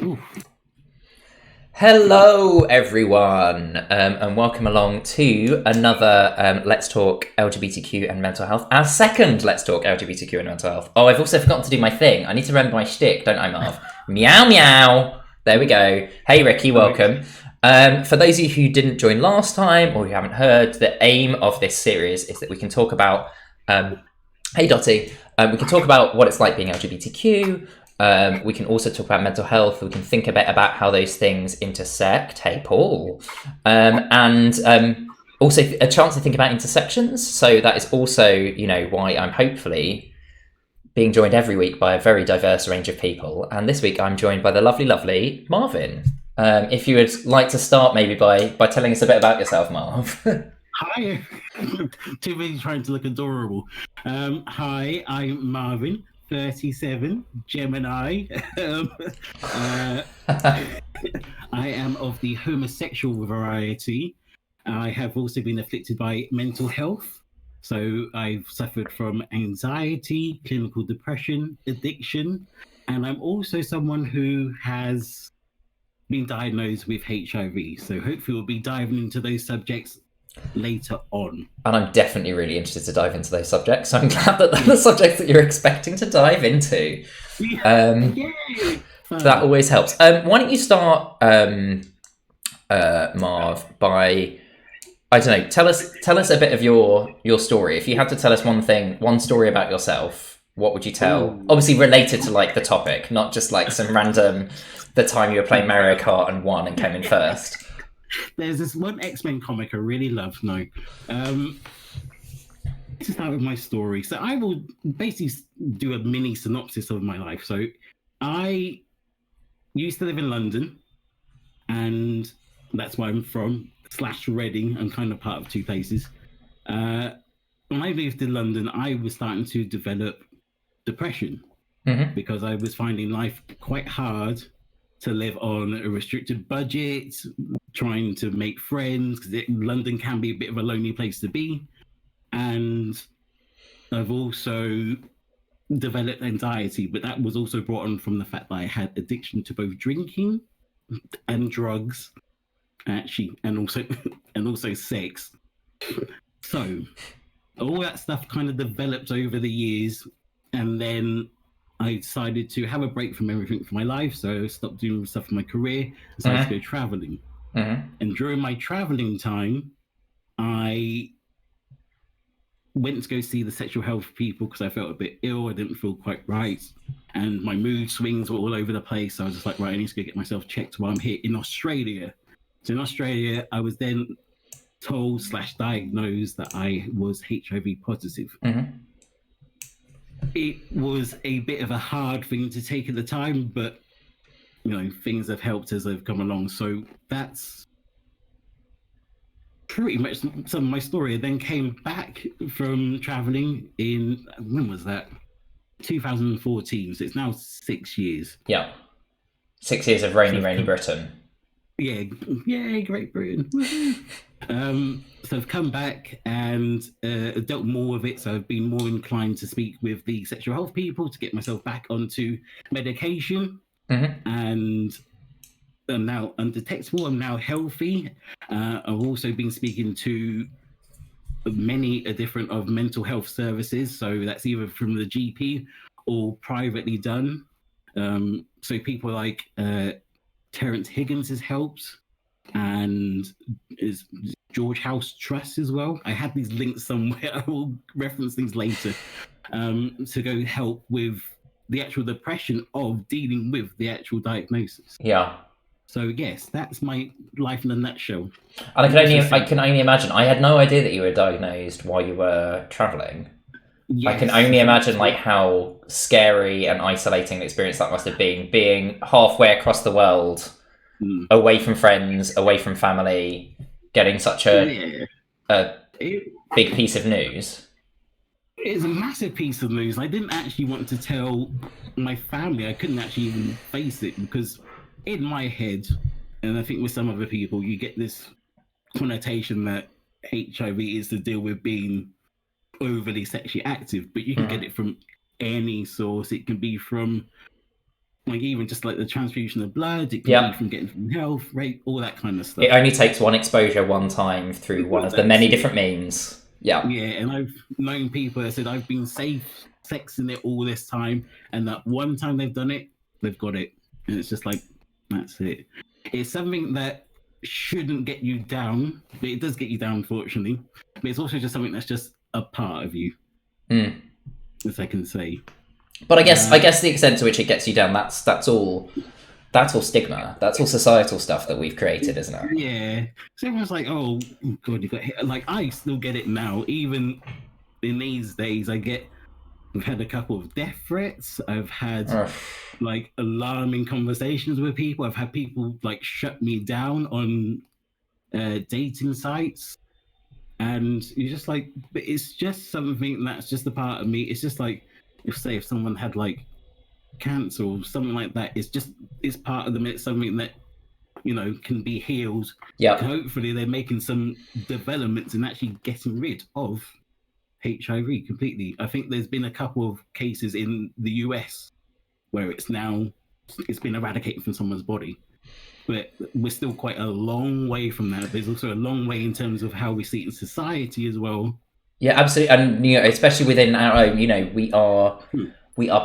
Ooh. Hello, everyone, and welcome along to another Let's Talk LGBTQ and Mental Health. Our second Let's Talk LGBTQ and Mental Health. Oh, I've also forgotten to do my thing. I need to remember my shtick, don't I, Marv? Meow, meow. There we go. Hey, Ricky, welcome. For those of you who didn't join last time or who haven't heard, the aim of this series is that we can talk about... hey, Dottie. We can talk about what it's like being LGBTQ. We can also talk about mental health. We can think a bit about how those things intersect. Hey, Paul. And also a chance to think about intersections. So that is also, why I'm hopefully being joined every week by a very diverse range of people. And this week I'm joined by the lovely Marvin. If you would like to start maybe by telling us a bit about yourself, Marv. Hi. Too busy trying to look adorable. Hi, I'm Marvin. 37, Gemini. I am of the homosexual variety. I have also been afflicted by mental health. So I've suffered from anxiety, clinical depression, addiction, and I'm also someone who has been diagnosed with HIV. So hopefully we'll be diving into those subjects later on. And I'm definitely really interested to dive into those subjects. So I'm glad that they're the subjects that you're expecting to dive into. That always helps. Why don't you start, Marv, by, I don't know, tell us a bit of your story. If you had to tell us one story about yourself, what would you tell? Ooh. Obviously related to like the topic, not just like some random, the time you were playing Mario Kart and won and came in first. There's this one X-Men comic I really love. To start with my story. So I will basically do a mini synopsis of my life. So I used to live in London, and that's where I'm from, / Reading. I'm kind of part of two places. When I moved to London, I was starting to develop depression because I was finding life quite hard to live on a restricted budget, trying to make friends, because London can be a bit of a lonely place to be. And I've also developed anxiety, but that was also brought on from the fact that I had addiction to both drinking and drugs, actually, and also sex. So all that stuff kind of developed over the years, and then I decided to have a break from everything for my life, so I stopped doing stuff in my career and started to go traveling. And during my traveling time, I went to go see the sexual health people because I felt a bit ill. I didn't feel quite right, and my mood swings were all over the place. So I was just like, right, I need to go get myself checked while I'm here in Australia. So in Australia, I was then told / diagnosed that I was HIV positive. It was a bit of a hard thing to take at the time, but things have helped as I've come along. So that's pretty much some of my story. I then came back from traveling in, when was that? 2014. So it's now 6 years. Yeah. 6 years of rainy Britain. Yeah, yay, Great Britain. So I've come back and dealt more with it. So I've been more inclined to speak with the sexual health people to get myself back onto medication. And I'm now undetectable. I'm now healthy. I've also been speaking to many different of mental health services. So that's either from the GP or privately done. So people like Terence Higgins has helped, and is George House Trust as well. I had these links somewhere. I will reference these later to go help with the actual depression of dealing with the actual diagnosis. Yeah. So yes, that's my life in a nutshell. And I can only imagine. I had no idea that you were diagnosed while you were traveling. Yes. I can only imagine like how scary and isolating the experience that must have been, being halfway across the world, away from friends, away from family, getting such a big piece of news. It's a massive piece of news. I didn't actually want to tell my family. I couldn't actually even face it because in my head, and I think with some other people, you get this connotation that HIV is to deal with being overly sexually active, but you can get it from any source. It can be from like even just like the transfusion of blood, it can Yeah. be from getting from health, rape, all that kind of stuff. It only takes one exposure one time through one of the many different means. Yeah. Yeah, and I've known people that said I've been safe sexing it all this time, and that one time they've done it, they've got it. And it's just like, that's it. It's something that shouldn't get you down, but it does get you down, unfortunately. But it's also just something that's just a part of you, as I can say. But I guess the extent to which it gets you down, that's all stigma. That's all societal stuff that we've created, isn't it? Yeah. So everyone's like, oh God, you got hit. Like, I still get it now. Even in these days, I've had a couple of death threats. I've had like alarming conversations with people. I've had people like shut me down on dating sites. And you're just like, but it's just something that's just a part of me. It's just like, if someone had like cancer or something like that, it's part of them. It's something that, you know, can be healed. Yeah. Hopefully they're making some developments in actually getting rid of HIV completely. I think there's been a couple of cases in the US where it's been eradicated from someone's body. But we're still quite a long way from that. There's also a long way in terms of how we see it in society as well. Yeah, absolutely. And, you know, especially within our own, you know, we are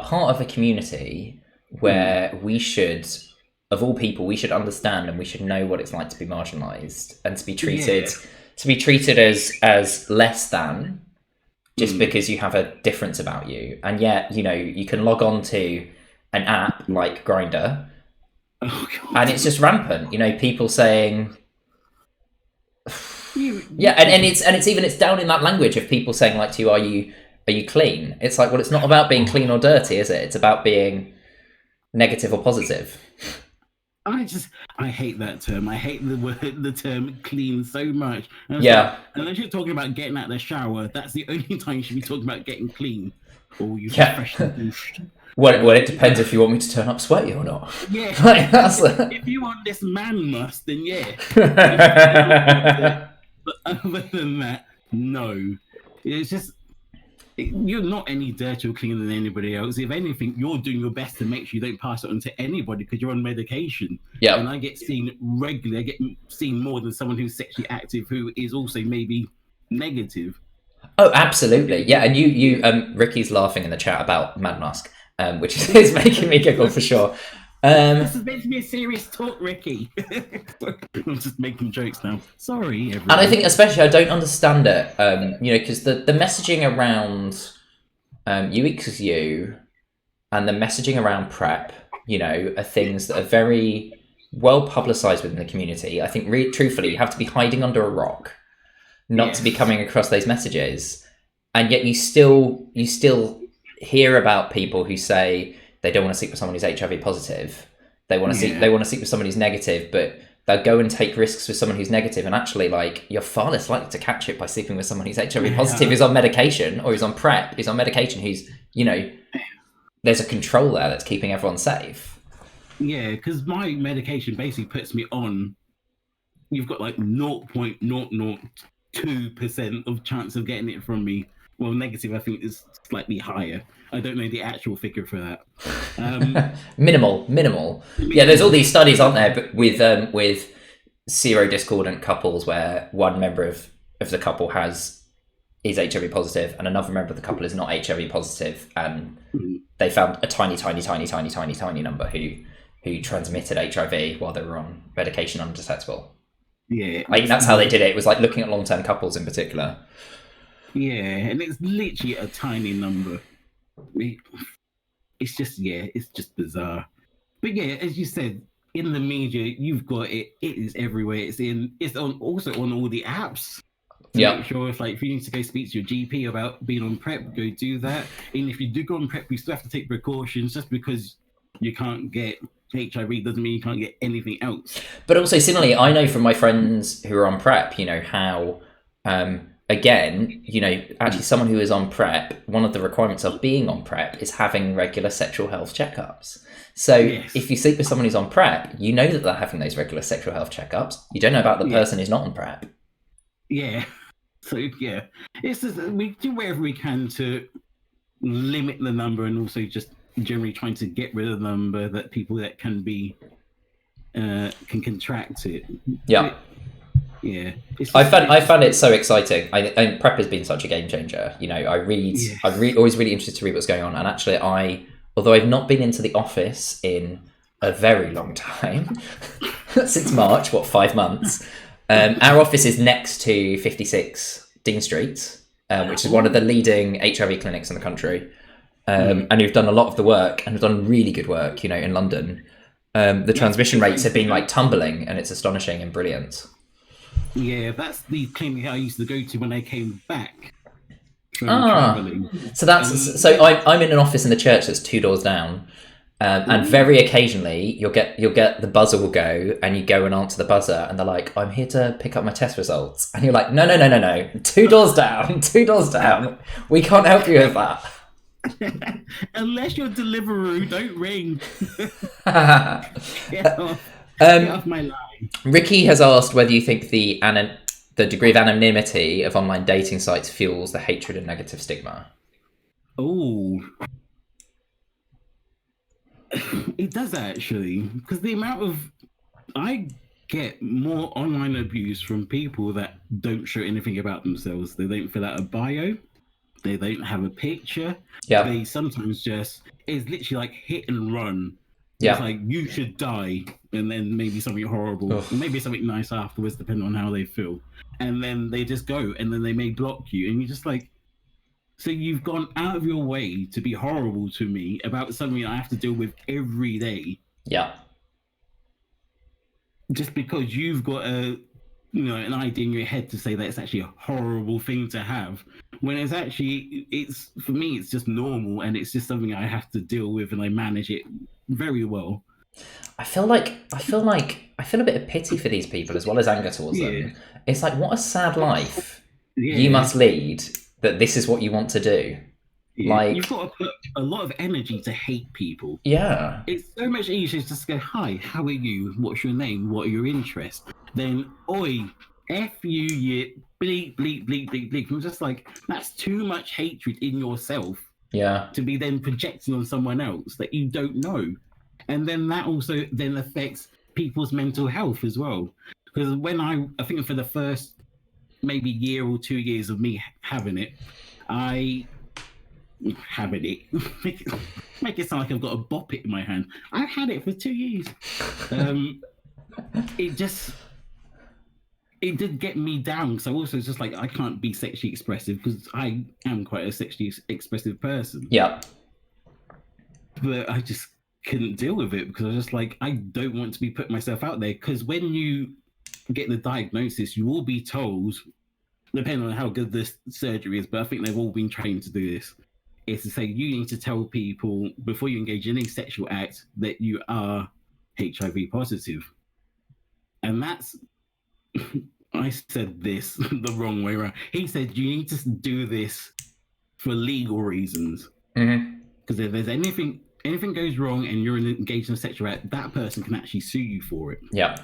part of a community where we should, of all people, we should understand and we should know what it's like to be marginalised and to be treated as less than just because you have a difference about you. And yet, you know, you can log on to an app like Grindr, and it's just rampant. You know, people saying, and it's down in that language of people saying like to you, are you clean? It's like, well, it's not about being clean or dirty, is it? It's about being negative or positive. I hate that term. I hate the term clean so much. And unless you're talking about getting out of the shower, that's the only time you should be talking about getting clean. Or you freshly douched. Well, it depends if you want me to turn up sweaty or not. Yeah. If you want this man must, then yeah. But other than that, no. It's just, you're not any dirtier or cleaner than anybody else. If anything, you're doing your best to make sure you don't pass it on to anybody because you're on medication. Yeah. And I get seen regularly. I get seen more than someone who's sexually active who is also maybe negative. Oh, absolutely. Yeah. And you Ricky's laughing in the chat about Mad Mask, which is making me giggle for sure. This is meant to be a serious talk, Ricky. I'm just making jokes now. Sorry, everyone. And I think especially I don't understand it, you know, because the messaging around you equals you and the messaging around PrEP, you know, are things that are very well publicised within the community. I think truthfully, you have to be hiding under a rock not to be coming across those messages. And yet you still hear about people who say they don't want to sleep with someone who's HIV positive. They want to sleep with someone who's negative, but they'll go and take risks with someone who's negative. And actually, like, you're far less likely to catch it by sleeping with someone who's HIV positive, who's on medication, or who's on PrEP, who's on medication, who's, you know, there's a control there that's keeping everyone safe. Yeah, because my medication basically puts me on, you've got like 0.002% of chance of getting it from me. Well, negative, I think, is slightly higher. I don't know the actual figure for that. Minimal. Yeah, there's all these studies, aren't there, but with serodiscordant couples where one member of the couple is HIV positive and another member of the couple is not HIV positive, and they found a tiny number who transmitted HIV while they were on medication undetectable. Yeah, I think that's how they did it. It was like looking at long-term couples in particular. Yeah, and it's literally a tiny number. It's just bizarre. But yeah, as you said, in the media, you've got it. It is everywhere. It's also on all the apps. Make sure if you need to go speak to your GP about being on PrEP, go do that. And if you do go on PrEP, you still have to take precautions. Just because you can't get HIV doesn't mean you can't get anything else. But also similarly, I know from my friends who are on PrEP, you know, how again, you know, actually someone who is on PrEP, one of the requirements of being on PrEP is having regular sexual health checkups. So if you sleep with someone who's on PrEP, you know that they're having those regular sexual health checkups. You don't know about the person who's not on PrEP. Yeah. So yeah, it's just, we do whatever we can to limit the number and also just generally trying to get rid of the number that people that can contract it. Yeah. Yeah, I found it so exciting. And prep has been such a game changer. You know, I'm always really interested to read what's going on. And actually, although I've not been into the office in a very long time, since March, 5 months, our office is next to 56 Dean Street, which is one of the leading HIV clinics in the country. And we've done a lot of the work, and we've done really good work, you know, in London. The transmission rates have been like tumbling, and it's astonishing and brilliant. Yeah, that's the clinic I used to go to when I came back from traveling. So I'm in an office in the church that's 2 doors down, and very occasionally you'll get the buzzer will go, and you go and answer the buzzer, and they're like, "I'm here to pick up my test results," and you're like, "No, 2 doors down, 2 doors down. We can't help you with that." Unless you're Deliveroo, don't ring. Get off my line. Ricky has asked whether you think the degree of anonymity of online dating sites fuels the hatred and negative stigma. Oh, it does actually, because the amount of I get more online abuse from people that don't show anything about themselves. They don't fill out a bio. They don't have a picture. Yeah. They sometimes it's literally like hit and run. Yeah. It's like, you should die, and then maybe something horrible, or maybe something nice afterwards, depending on how they feel. And then they just go, and then they may block you, and you're just like, so you've gone out of your way to be horrible to me about something I have to deal with every day. Yeah. Just because you've got an idea in your head to say that it's actually a horrible thing to have, when it's actually, for me, it's just normal, and it's just something I have to deal with, and I manage it very well. I feel a bit of pity for these people as well as anger towards them. It's like, what a sad life you must lead, that this is what you want to do. Yeah. Like, you've got to put a lot of energy to hate people. Yeah. It's so much easier to just go, "Hi, how are you? What's your name? What are your interests?" Then, "Oi, F you, you bleep, bleep, bleep, bleep, bleep." I'm just like, that's too much hatred in yourself. Yeah. To be then projecting on someone else that you don't know. And then that also then affects people's mental health as well. Because when I think for the first maybe year or 2 years of me having it, make it sound like I've got a bop it in my hand. I've had it for 2 years. It did get me down. So also it's just like, I can't be sexually expressive because I am quite a sexually expressive person. Yeah. But I just couldn't deal with it because I was just like, I don't want to be putting myself out there, because when you get the diagnosis, you will be told, depending on how good this surgery is, but I think they've all been trained to do this, is to say you need to tell people before you engage in any sexual act that you are HIV positive. And that's, I said this the wrong way around. He said you need to do this for legal reasons. Because if there's anything goes wrong and you're engaged in a sexual act, that person can actually sue you for it. Yeah.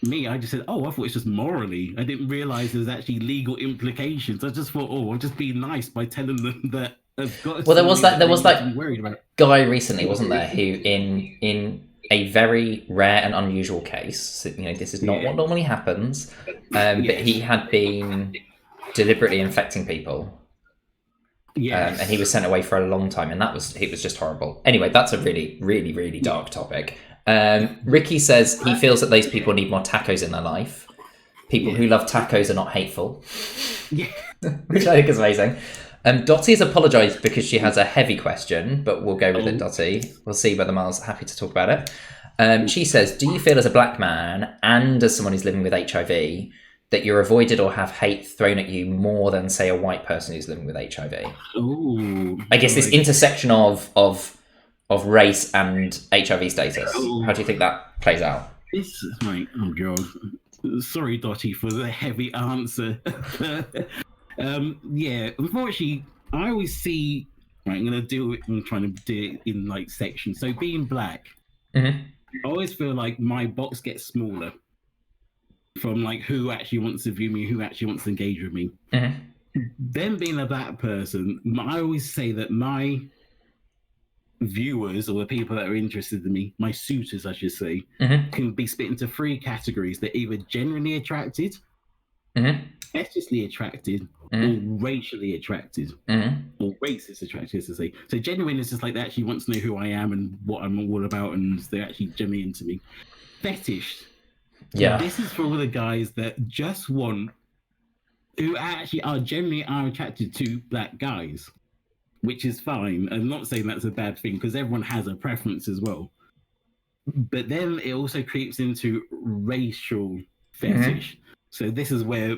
Me, I just said, I thought it's just morally. I didn't realize there's actually legal implications. I just thought, I'll just be nice by telling them that I've got. Well, there was that guy recently, wasn't there, who in a very rare and unusual case, so, this is not what normally happens, but he had been deliberately infecting people. Yes. And he was sent away for a long time, and it was just horrible. Anyway, that's a really, really, really dark topic. Ricky says he feels that those people need more tacos in their life. People who love tacos are not hateful. Yeah. Which I think is amazing. Dottie has apologised because she has a heavy question, but we'll go with it, Dottie. We'll see whether Miles is happy to talk about it. She says, do you feel as a black man and as someone who's living with HIV that you're avoided or have hate thrown at you more than, say, a white person who's living with HIV? Ooh, I guess this intersection of race and HIV status. How do you think that plays out? This is like, oh God. Sorry, Dottie, for the heavy answer. Unfortunately, I always see, right, I'm trying to do it in like sections. So being black, I always feel like my box gets smaller from like who actually wants to view me, who actually wants to engage with me. Then being a black person, I always say that my viewers or the people that are interested in me, my suitors, I should say, can be split into 3 categories. They're either genuinely attracted, ethically attracted, or racially attracted, or racist attracted, to say. So genuine is just like they actually want to know who I am and what I'm all about, and they're actually genuinely into me. Fetish. Yeah. This is for all the guys that just want, who actually are genuinely attracted to black guys, which is fine. I'm not saying that's a bad thing because everyone has a preference as well. But then it also creeps into racial fetish. So this is where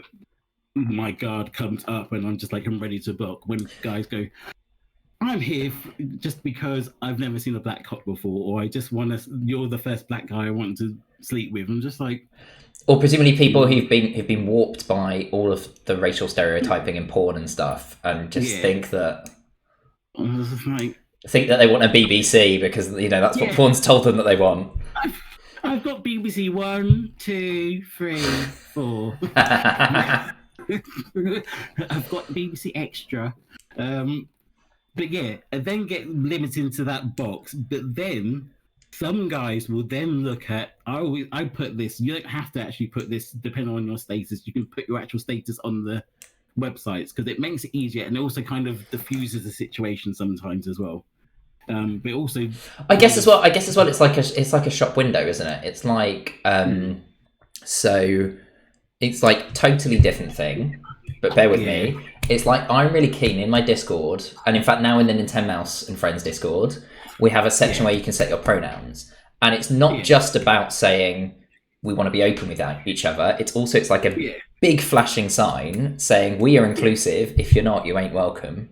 my guard comes up and I'm just like, I'm ready to block. When guys go, I'm here just because I've never seen a black cock before, or I just want to, you're the first black guy I want to sleep with. I'm just like... Or presumably people who've been warped by all of the racial stereotyping in porn and stuff and just think that... think that they want a BBC because, you know, that's what porn's told them that they want. I've got BBC 1, 2, 3, 4. I've got BBC Extra. But yeah, and then get limited into that box. But then some guys will then look at, I put this, you don't have to actually put this depending on your status. You can put your actual status on the websites because it makes it easier and it also kind of diffuses the situation sometimes as well. But also, I guess as well it's like a shop window, isn't it? It's like so it's like totally different thing, but bear with me. It's like I'm really keen in my Discord, and in fact now in the Nintendo Mouse and Friends Discord, we have a section where you can set your pronouns, and it's not just about saying we want to be open with each other. It's like a big flashing sign saying we are inclusive. If you're not, you ain't welcome.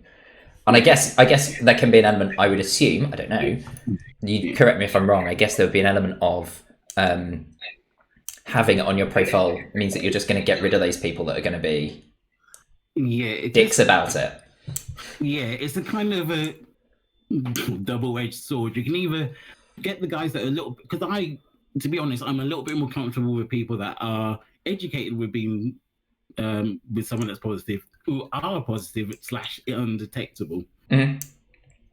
And I guess there can be an element, I would assume, I don't know, you correct me if I'm wrong, I guess there would be an element of having it on your profile means that you're just going to get rid of those people that are going to be dicks about it. Yeah, it's a kind of a double-edged sword. You can either get the guys that are a little... Because to be honest, I'm a little bit more comfortable with people that are educated with being with someone that's positive, who are positive / undetectable.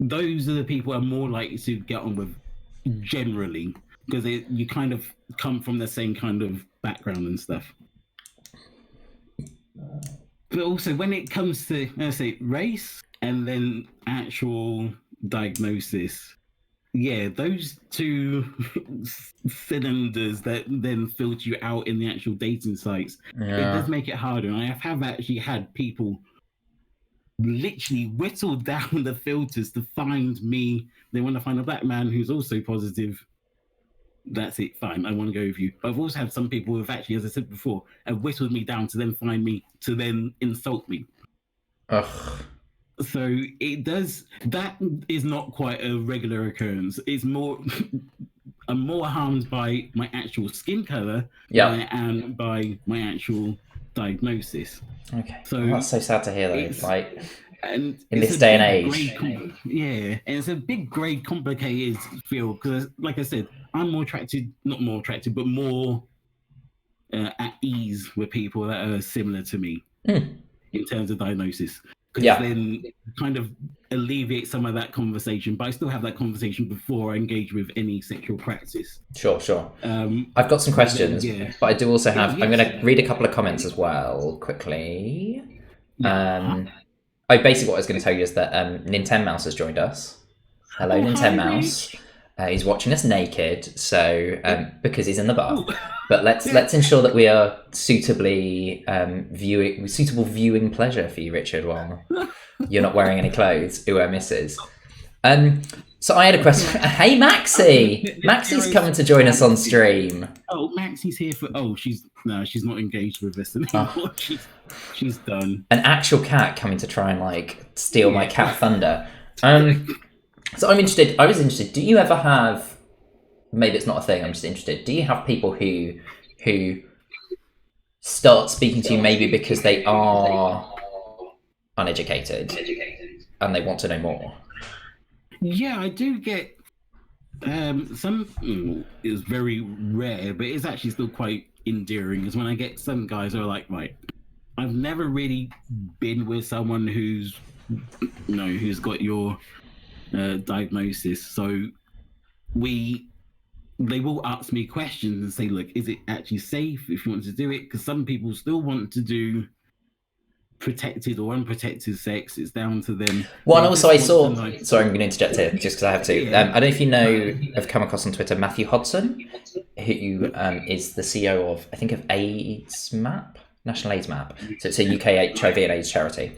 Those are the people I'm more likely to get on with generally, because you kind of come from the same kind of background and stuff. But also when it comes to, let's say, race and then actual diagnosis, those 2 cylinders that then filter you out in the actual dating sites, it does make it harder. And I have actually had people literally whittle down the filters to find me. They want to find a black man who's also positive. That's it, fine, I want to go with you. But I've also had some people who have actually, as I said before, have whittled me down to then find me, to then insult me. Ugh. So it does. That is not quite a regular occurrence. It's more. I'm more harmed by my actual skin color than I am by my actual diagnosis. Okay. So that's so sad to hear, though. Like, and in this day and age, and it's a big, grey, complicated field because, like I said, I'm more attracted, not more attracted, but more at ease with people that are similar to me in terms of diagnosis. Because then kind of alleviate some of that conversation, but I still have that conversation before I engage with any sexual practice. Sure. I've got some questions, but I do also have... I'm going to read a couple of comments as well, quickly. Basically what I was going to tell you is that Nintendo Mouse has joined us. Hello, Nintendo Mouse. He's watching us naked, so because he's in the bath. But let's ensure that we are suitable viewing pleasure for you, Richard, while you're not wearing any clothes. Who misses? So I had a question. Hey, Maxie! Maxie's coming to join us on stream. Oh, Maxie's here for... Oh, she's not engaged with us anymore. Oh. She's done. An actual cat coming to try and like steal my cat thunder. So I was interested. Do you ever have? Maybe it's not a thing. I'm just interested. Do you have people who start speaking to you maybe because they are uneducated and they want to know more? Yeah, I do get some. It's very rare, but it's actually still quite endearing. Is when I get some guys who are like, right, I've never really been with someone who's got your diagnosis. So they will ask me questions and say, look, is it actually safe if you want to do it? Because some people still want to do protected or unprotected sex. It's down to them. Well, and They also just I want saw. to know. Sorry, I'm going to interject here just because I have to. Yeah. I don't know if you know. I've come across on Twitter Matthew Hodson, who is the CEO of I think of AIDS Map, National AIDS Map. So it's a UK HIV and AIDS charity.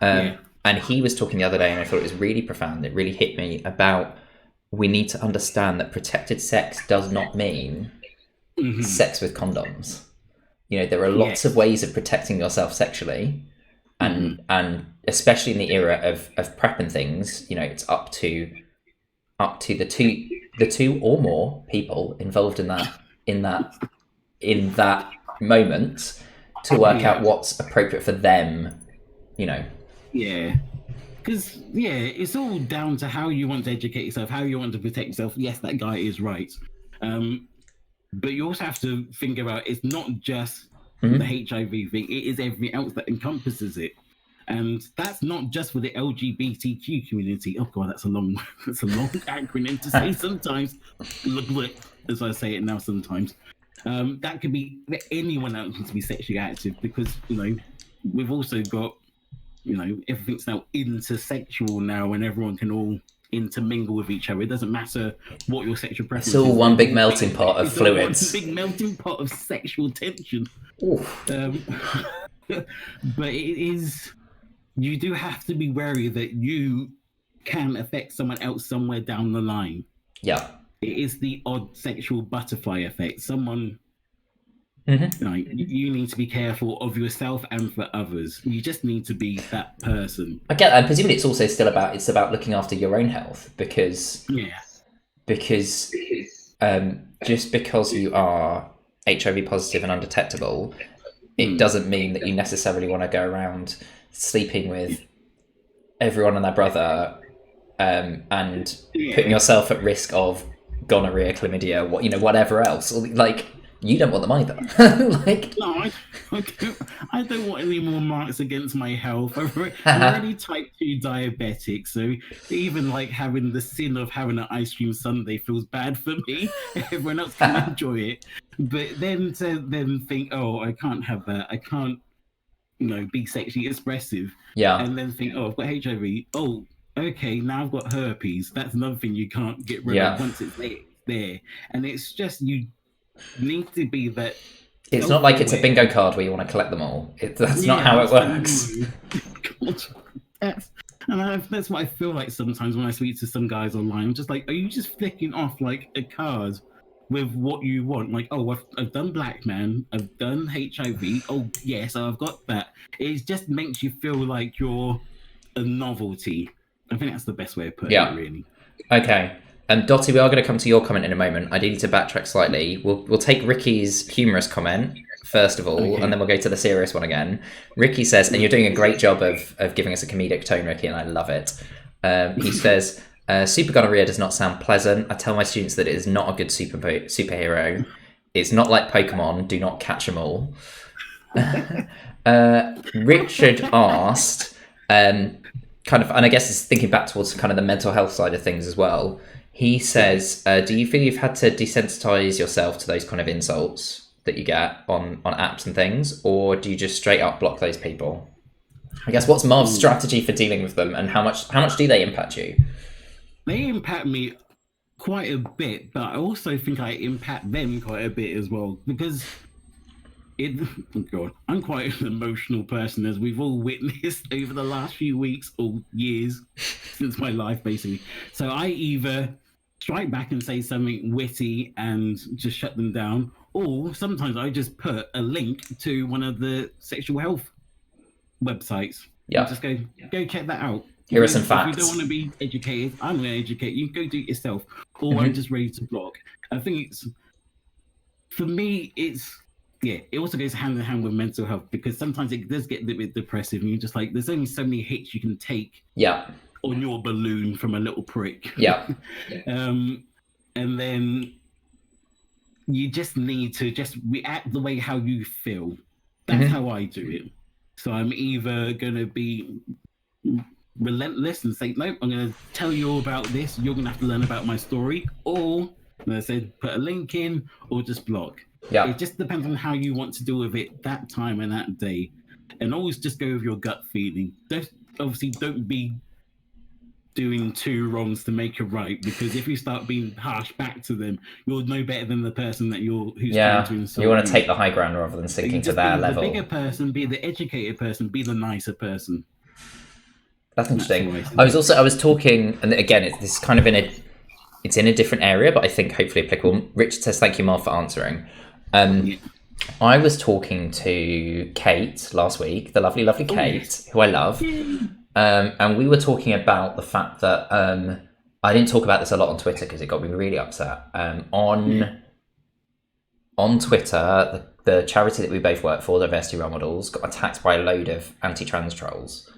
Yeah. And he was talking the other day, and I thought it was really profound. It really hit me about we need to understand that protected sex does not mean sex with condoms. You know, there are lots of ways of protecting yourself sexually, and especially in the era of PrEP and things, you know, it's up to the two or more people involved in that moment to work out what's appropriate for them, you know. Yeah. Because, it's all down to how you want to educate yourself, how you want to protect yourself. Yes, that guy is right. But you also have to think about it's not just the HIV thing, it is everything else that encompasses it. And that's not just for the LGBTQ community. Oh god, that's a long acronym to say sometimes. Look, as I say it now sometimes. That could be anyone else wants to be sexually active, because, you know, we've also got, you know, everything's now intersexual now, and everyone can all intermingle with each other. It doesn't matter what your sexual preference is. It's all one big melting pot of fluids. One big melting pot of sexual tension. But it is, you do have to be wary that you can affect someone else somewhere down the line. Yeah. It is the odd sexual butterfly effect. Someone, like, you need to be careful of yourself and for others. You just need to be that person. I get that. And presumably it's also still about looking after your own health, because just because you are HIV positive and undetectable, it doesn't mean that you necessarily want to go around sleeping with everyone and their brother, and putting yourself at risk of gonorrhea, chlamydia, whatever else. Like, you don't want them either. Like, no, I don't want any more marks against my health. I'm already type 2 diabetic, so even like having the sin of having an ice cream sundae feels bad for me. Everyone else can enjoy it, but then to think, oh, I can't have that. I can't, be sexually expressive. Yeah. And then think, oh, I've got HIV. Oh, okay, now I've got herpes. That's another thing you can't get rid of once it's there. And it's just, you need to be that. It's not like it's a bingo card where you want to collect them all. That's not how it works. That's what I feel like sometimes when I speak to some guys online. I'm just like, are you just flicking off like a card with what you want? Like, oh, I've done black man, I've done HIV. Oh, yes, I've got that. It just makes you feel like you're a novelty. I think that's the best way of putting it, really. Okay. Dottie, we are going to come to your comment in a moment. I do need to backtrack slightly. We'll take Ricky's humorous comment first of all, and then we'll go to the serious one again. Ricky says, and you're doing a great job of giving us a comedic tone, Ricky, and I love it. He says, super gonorrhea does not sound pleasant. I tell my students that it is not a good superhero. It's not like Pokemon. Do not catch them all. Richard asked, and I guess it's thinking back towards kind of the mental health side of things as well. He says, do you feel you've had to desensitize yourself to those kind of insults that you get on apps and things, or do you just straight up block those people? I guess, what's Marv's strategy for dealing with them, and how much do they impact you? They impact me quite a bit, but I also think I impact them quite a bit as well, because I'm quite an emotional person, as we've all witnessed over the last few weeks or years since my life, basically. So I either strike back and say something witty and just shut them down, or sometimes I just put a link to one of the sexual health websites. Yeah. Just go check that out. Here are some facts. If you don't want to be educated, I'm going to educate you. Go do it yourself. Or I'm just ready to block. I think for me, it also goes hand in hand with mental health, because sometimes it does get a bit depressive, and you're just like, there's only so many hits you can take on your balloon from a little prick. Yeah. And then you just need to just react the way how you feel. That's how I do it. So I'm either going to be relentless and say, nope, I'm going to tell you all about this. You're going to have to learn about my story. Or, they said, put a link in or just block. Yeah. It just depends on how you want to deal with it that time and that day. And always just go with your gut feeling. Obviously, don't be doing two wrongs to make a right, because if you start being harsh back to them, you'll know better than the person that who's trying to insult you want to take the high ground rather than sinking to their level. Be the bigger person, be the educated person, be the nicer person. That's interesting. I was talking, and again, this is kind of in a different area, but I think hopefully applicable. Richard says, thank you, Marv, for answering. I was talking to Kate last week, the lovely Kate, who I love. And we were talking about the fact that I didn't talk about this a lot on Twitter because it got me really upset. On Twitter, the charity that we both work for, Diversity Role Models, got attacked by a load of anti-trans trolls.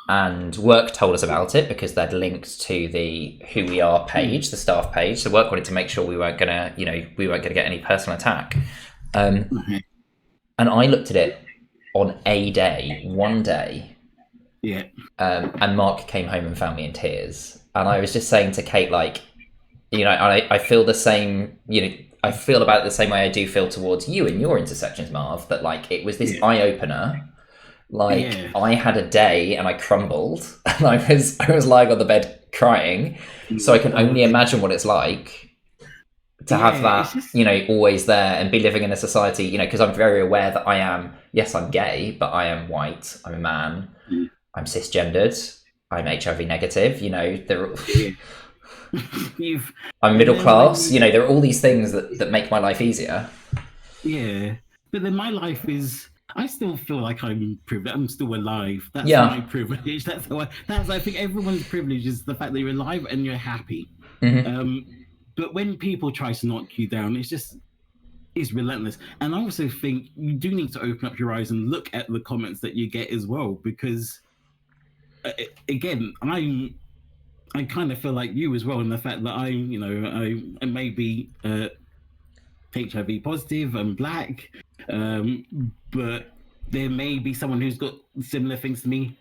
And Work told us about it because they'd linked to the Who We Are page, the staff page. So Work wanted to make sure we weren't gonna get any personal attack. And I looked at it on one day. Yeah. And Mark came home and found me in tears. And I was just saying to Kate, like, I feel the same, I feel about it the same way I do feel towards you and your intersections, Marv, that like it was this eye-opener. Like I had a day and I crumbled and I was lying on the bed crying. So I can only imagine what it's like to have that, always there and be living in a society, because I'm very aware that I'm gay, but I am white, I'm a man, I'm cisgendered, I'm HIV negative, I'm middle class, there are all these things that make my life easier. Yeah, but then my life is, I still feel like I'm privileged. I'm still alive. That's my privilege. That's I think everyone's privilege is the fact that you're alive and you're happy. Mm-hmm. But when people try to knock you down, it's relentless. And I also think you do need to open up your eyes and look at the comments that you get as well, because again, I kind of feel like you as well in the fact that I may be HIV positive and black, but there may be someone who's got similar things to me,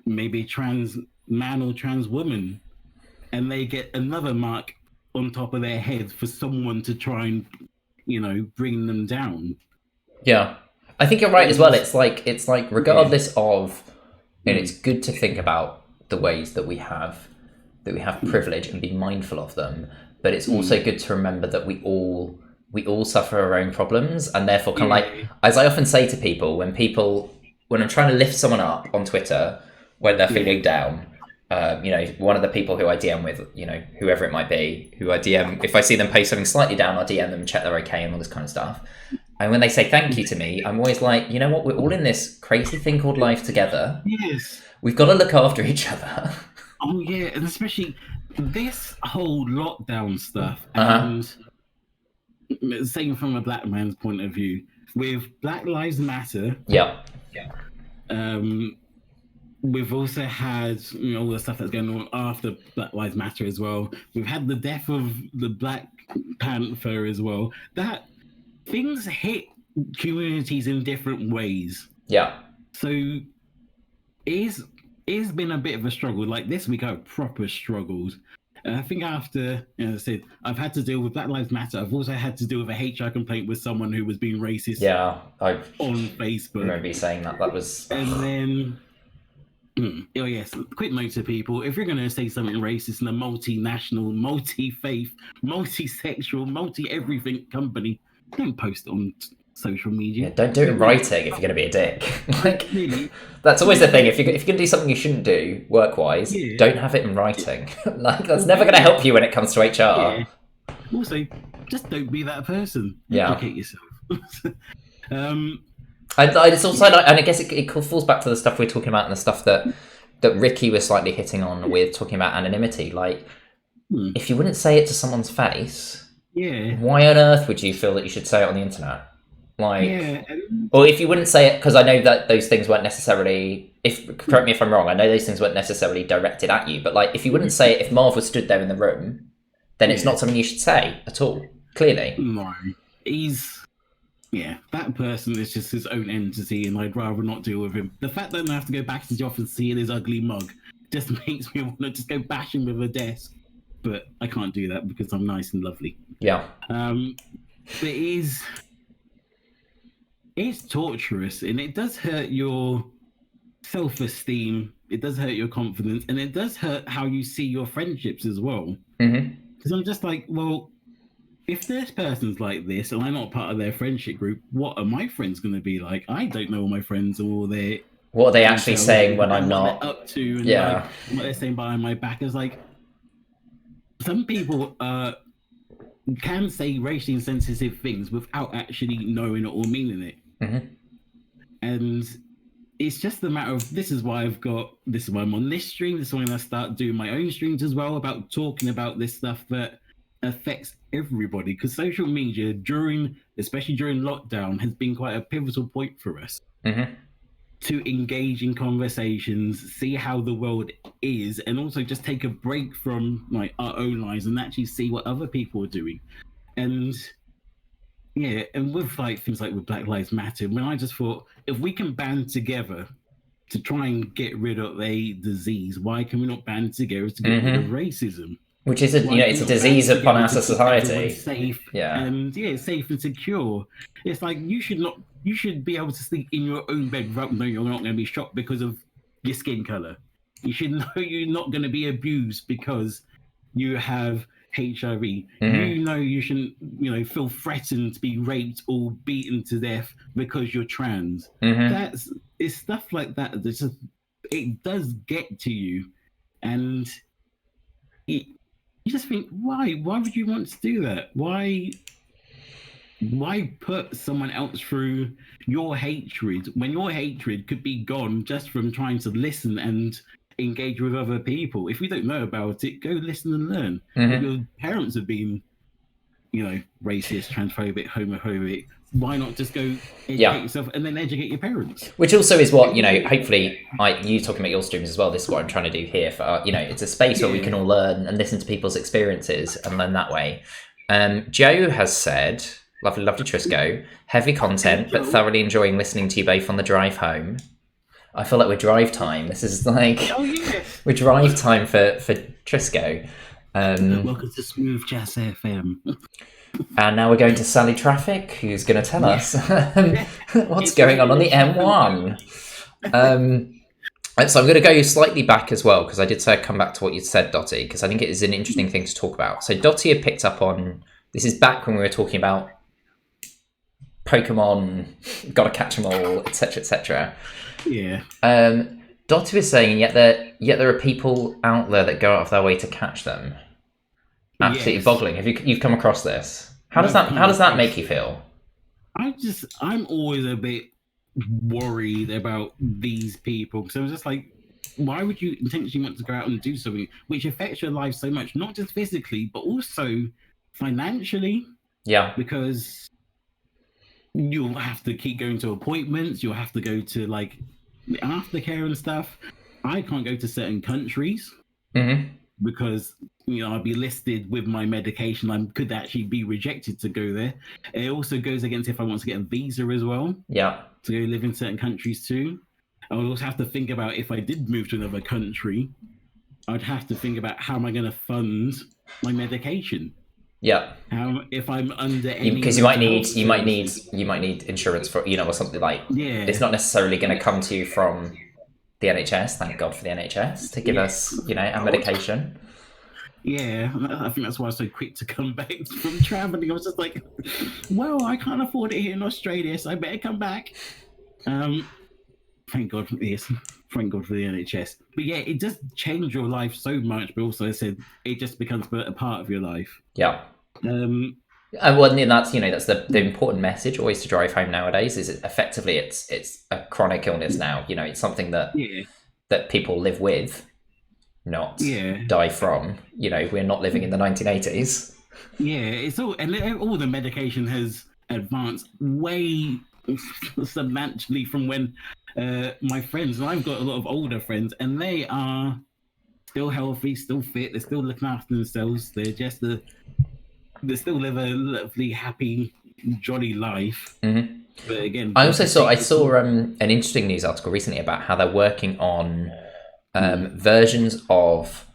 maybe trans man or trans woman, and they get another mark on top of their head for someone to try and bring them down. Yeah, I think you're right as well. It's like regardless of, and it's good to think about the ways that we have privilege and be mindful of them, but it's also good to remember that we all suffer our own problems, and therefore kind of like, as I often say to people, when I'm trying to lift someone up on Twitter when they're feeling down, one of the people who I DM with, whoever it might be, who I DM, if I see them post something slightly down, I'll DM them and check they're okay and all this kind of stuff. And when they say thank you to me, I'm always like, you know what, we're all in this crazy thing called life together. Yes. We've got to look after each other. Oh yeah, and especially this whole lockdown stuff, and same from a black man's point of view, with Black Lives Matter. Yeah. We've also had all the stuff that's going on after Black Lives Matter as well. We've had the death of the Black Panther as well. That things hit communities in different ways. Yeah. So it's been a bit of a struggle. Like this week, I've proper struggled. And I think after, as I said, I've had to deal with Black Lives Matter. I've also had to deal with a HR complaint with someone who was being racist. Yeah, on Facebook. I remember you saying that. That was. And then. Oh yes, quick note to people: if you're going to say something racist in a multinational, multi-faith, multi-sexual, multi-everything company, don't post it on social media. Yeah, don't do it in writing if you're going to be a dick. Like, really? That's always the thing. If you're going to do something you shouldn't do work-wise, don't have it in writing. Like that's never going to help you when it comes to HR. Yeah. Also, just don't be that person. Educate yourself. It's also, and I guess it falls back to the stuff we're talking about and the stuff that Ricky was slightly hitting on with talking about anonymity. Like, if you wouldn't say it to someone's face, why on earth would you feel that you should say it on the internet? Like, or if you wouldn't say it, because I know that those things weren't necessarily, correct me if I'm wrong, I know those things weren't necessarily directed at you, but like, if you wouldn't say it, if Marv was stood there in the room, then it's not something you should say at all, clearly. No, yeah, that person is just his own entity, and I'd rather not deal with him. The fact that I have to go back to the office and see his ugly mug just makes me want to just go bash him with a desk. But I can't do that because I'm nice and lovely. Yeah. But it's torturous, and it does hurt your self-esteem. It does hurt your confidence, and it does hurt how you see your friendships as well. Because I'm just like, well, if this person's like this and I'm not part of their friendship group, what are my friends going to be like? I don't know all my friends or their What are they actually saying when I'm what not? they're up to, and Yeah. like, what they're saying behind my back. Is like some people can say racially insensitive things without actually knowing it or meaning it, and it's just a matter of this is why I'm on this stream. This is when I start doing my own streams as well about talking about this stuff that affects everybody, because social media especially during lockdown, has been quite a pivotal point for us to engage in conversations, see how the world is, and also just take a break from like our own lives and actually see what other people are doing. And yeah, and with like things like with Black Lives Matter, when I just thought, if we can band together to try and get rid of a disease, why can we not band together to get rid of racism? Which is it's a disease upon our society. Safe, yeah, and safe and secure. It's like you should be able to sleep in your own bed without knowing you're not going to be shot because of your skin color. You should know you're not going to be abused because you have HIV. You know you shouldn't, feel threatened to be raped or beaten to death because you're trans. It's stuff like that. It does get to you, and you just think, why would you want to do that? Why put someone else through your hatred when your hatred could be gone just from trying to listen and engage with other people? If you don't know about it, go listen and learn. If your parents have been, racist, transphobic, homophobic, why not just go educate yourself and then educate your parents? Which also is what, hopefully, you talking about your streams as well, this is what I'm trying to do here. For it's a space where we can all learn and listen to people's experiences and learn that way. Joe has said, lovely Trisco, heavy content, but thoroughly enjoying listening to you both on the drive home. I feel like we're drive time. This is like, we're drive time for Trisco. Welcome to Smooth Jazz FM. And now we're going to Sally Traffic, who's going to tell us what's going on the M1. So I'm going to go slightly back as well, because I did say I'd come back to what you said, Dottie, because I think it is an interesting thing to talk about. So Dottie had picked up on, this is back when we were talking about Pokemon, gotta catch them all, etc., etc. Yeah. Dottie was saying, yet there are people out there that go out of their way to catch them. Absolutely boggling. Have you've come across this? How does that make you feel? I'm always a bit worried about these people, because I was just like, why would you intentionally want to go out and do something which affects your life so much, not just physically but also financially? Yeah. Because you'll have to keep going to appointments, you'll have to go to like aftercare and stuff. I can't go to certain countries because I'll be listed with my medication. I could actually be rejected to go there. It also goes against if I want to get a visa as well. Yeah. To go live in certain countries too. I would also have to think about, if I did move to another country, I'd have to think about how am I going to fund my medication. Yeah. If I'm under any, because you might need insurance for or something like. Yeah. It's not necessarily going to come to you from the NHS. Thank God for the NHS to give us our medication. Yeah, I think that's why I was so quick to come back from traveling. I was just like, well, I can't afford it here in Australia, so I better come back. Thank God for this. Thank God for the NHS. But yeah, it does change your life so much, but also I said it just becomes a part of your life. Yeah. And that's that's the important message always to drive home nowadays. Is effectively it's a chronic illness now. It's something that that people live with, not die from. We're not living in the 1980s. Yeah, it's all the medication has advanced way substantially from when my friends, and I've got a lot of older friends, and they are still healthy, still fit, they're still looking after themselves. They still live a lovely, happy jolly life. Mm-hmm. But again, I saw an interesting news article recently about how they're working on versions of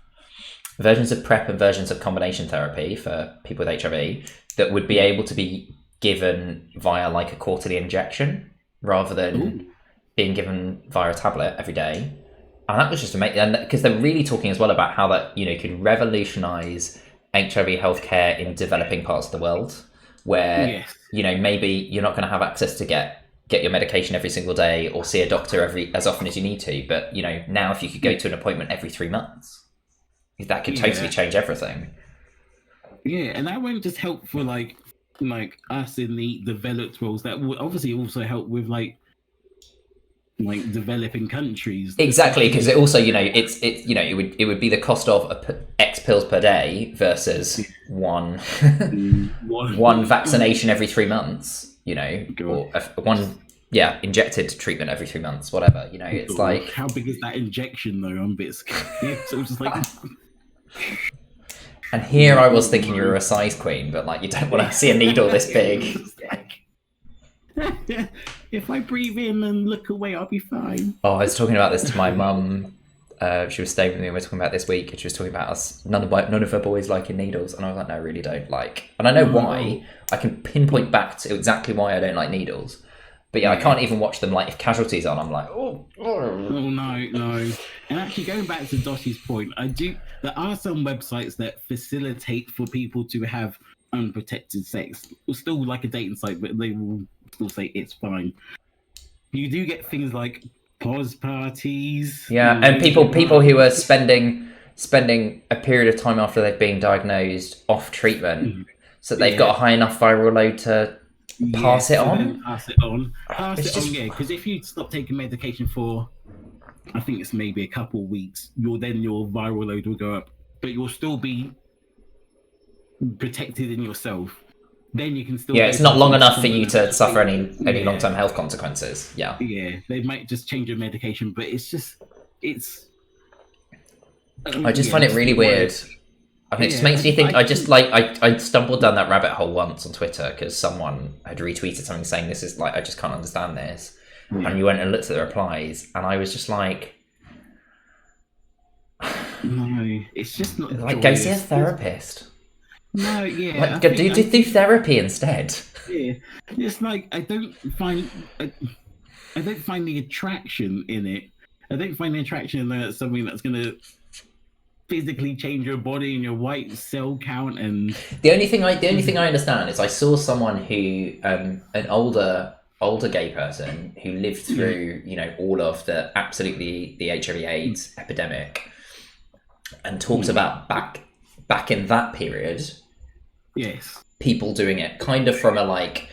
PrEP and versions of combination therapy for people with HIV that would be able to be given via like a quarterly injection rather than being given via a tablet every day. And that was just amazing, and because they're really talking as well about how that could revolutionize HIV healthcare in developing parts of the world, where maybe you're not going to have access to get your medication every single day or see a doctor as often as you need to. But now if you could go to an appointment every 3 months, that could totally change everything. Yeah, and that won't just help for like us in the developed worlds. That would obviously also help with like developing countries. Exactly, because it also it would be the cost of X pills per day versus one vaccination every 3 months. Or one injected treatment every 3 months, whatever. It's like, how big is that injection though? I'm a bit scared. So it's just like. And here I was thinking you were a size queen, but like you don't want to see a needle this big. If I breathe in and look away, I'll be fine. Oh, I was talking about this to my mum. She was staying with me and we were talking about this week, and she was talking about us. None of her boys liking needles, and I was like, no, I really don't like. And I know why. I can pinpoint back to exactly why I don't like needles. But I can't even watch them. Like if Casualty's on, I'm like, oh no. And actually, going back to Doshy's point, there are some websites that facilitate for people to have unprotected sex. It's still like a dating site, but they will still say it's fine. You do get things like pause parties. Yeah, and people who are spending a period of time after they've been diagnosed off treatment, so they've got a high enough viral load to pass it on. Because if you stop taking medication for, I think it's maybe a couple of weeks, your viral load will go up, but you'll still be protected in yourself. Then you can still. Yeah, it's not long enough for you to suffer any long-term health consequences. Yeah. Yeah, they might just change your medication, but it's. I just find it really weird. I mean, it just makes me think. I stumbled down that rabbit hole once on Twitter because someone had retweeted something saying this is like, I just can't understand this, and you went and looked at the replies, and I was just like, no, it's just not like go see a therapist. No, like do therapy instead. Yeah, it's like I don't find the attraction in it. I don't find the attraction in that something that's gonna physically change your body and your white cell count. And the only thing I understand is I saw someone who an older gay person who lived through all of the HIV/AIDS epidemic and talks about back in that period. Yes, people doing it kind of from a like,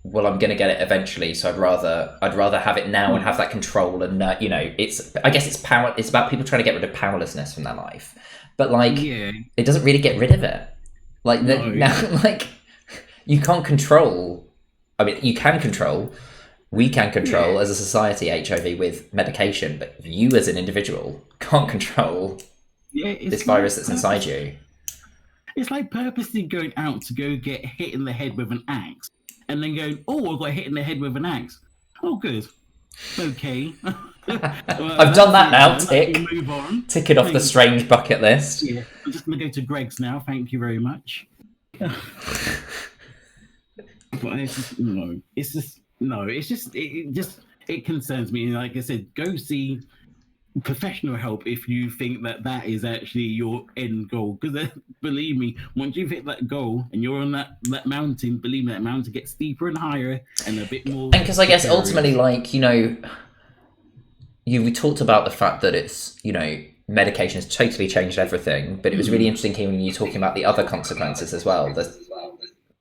well, I'm going to get it eventually, so I'd rather have it now and have that control. And I guess it's power. It's about people trying to get rid of powerlessness from their life, but like it doesn't really get rid of it. Like now, like you can't control. I mean, you can control. We can control as a society HIV with medication, but you as an individual can't control this virus that's inside you. It's like purposely going out to go get hit in the head with an axe, and then going, "Oh, I got hit in the head with an axe. Oh, good. Okay." I've done that now. Tick. Move on. Tick it off the strange bucket list. Yeah, I'm just gonna go to Greg's now. Thank you very much. But it concerns me. Like I said, go see professional help if you think that is actually your end goal, because believe me, once you've hit that goal and you're on that mountain, believe me, that mountain gets steeper and higher and a bit more. And because I guess ultimately, like we talked about the fact that it's medication has totally changed everything, but it was really interesting hearing you talking about the other consequences as well,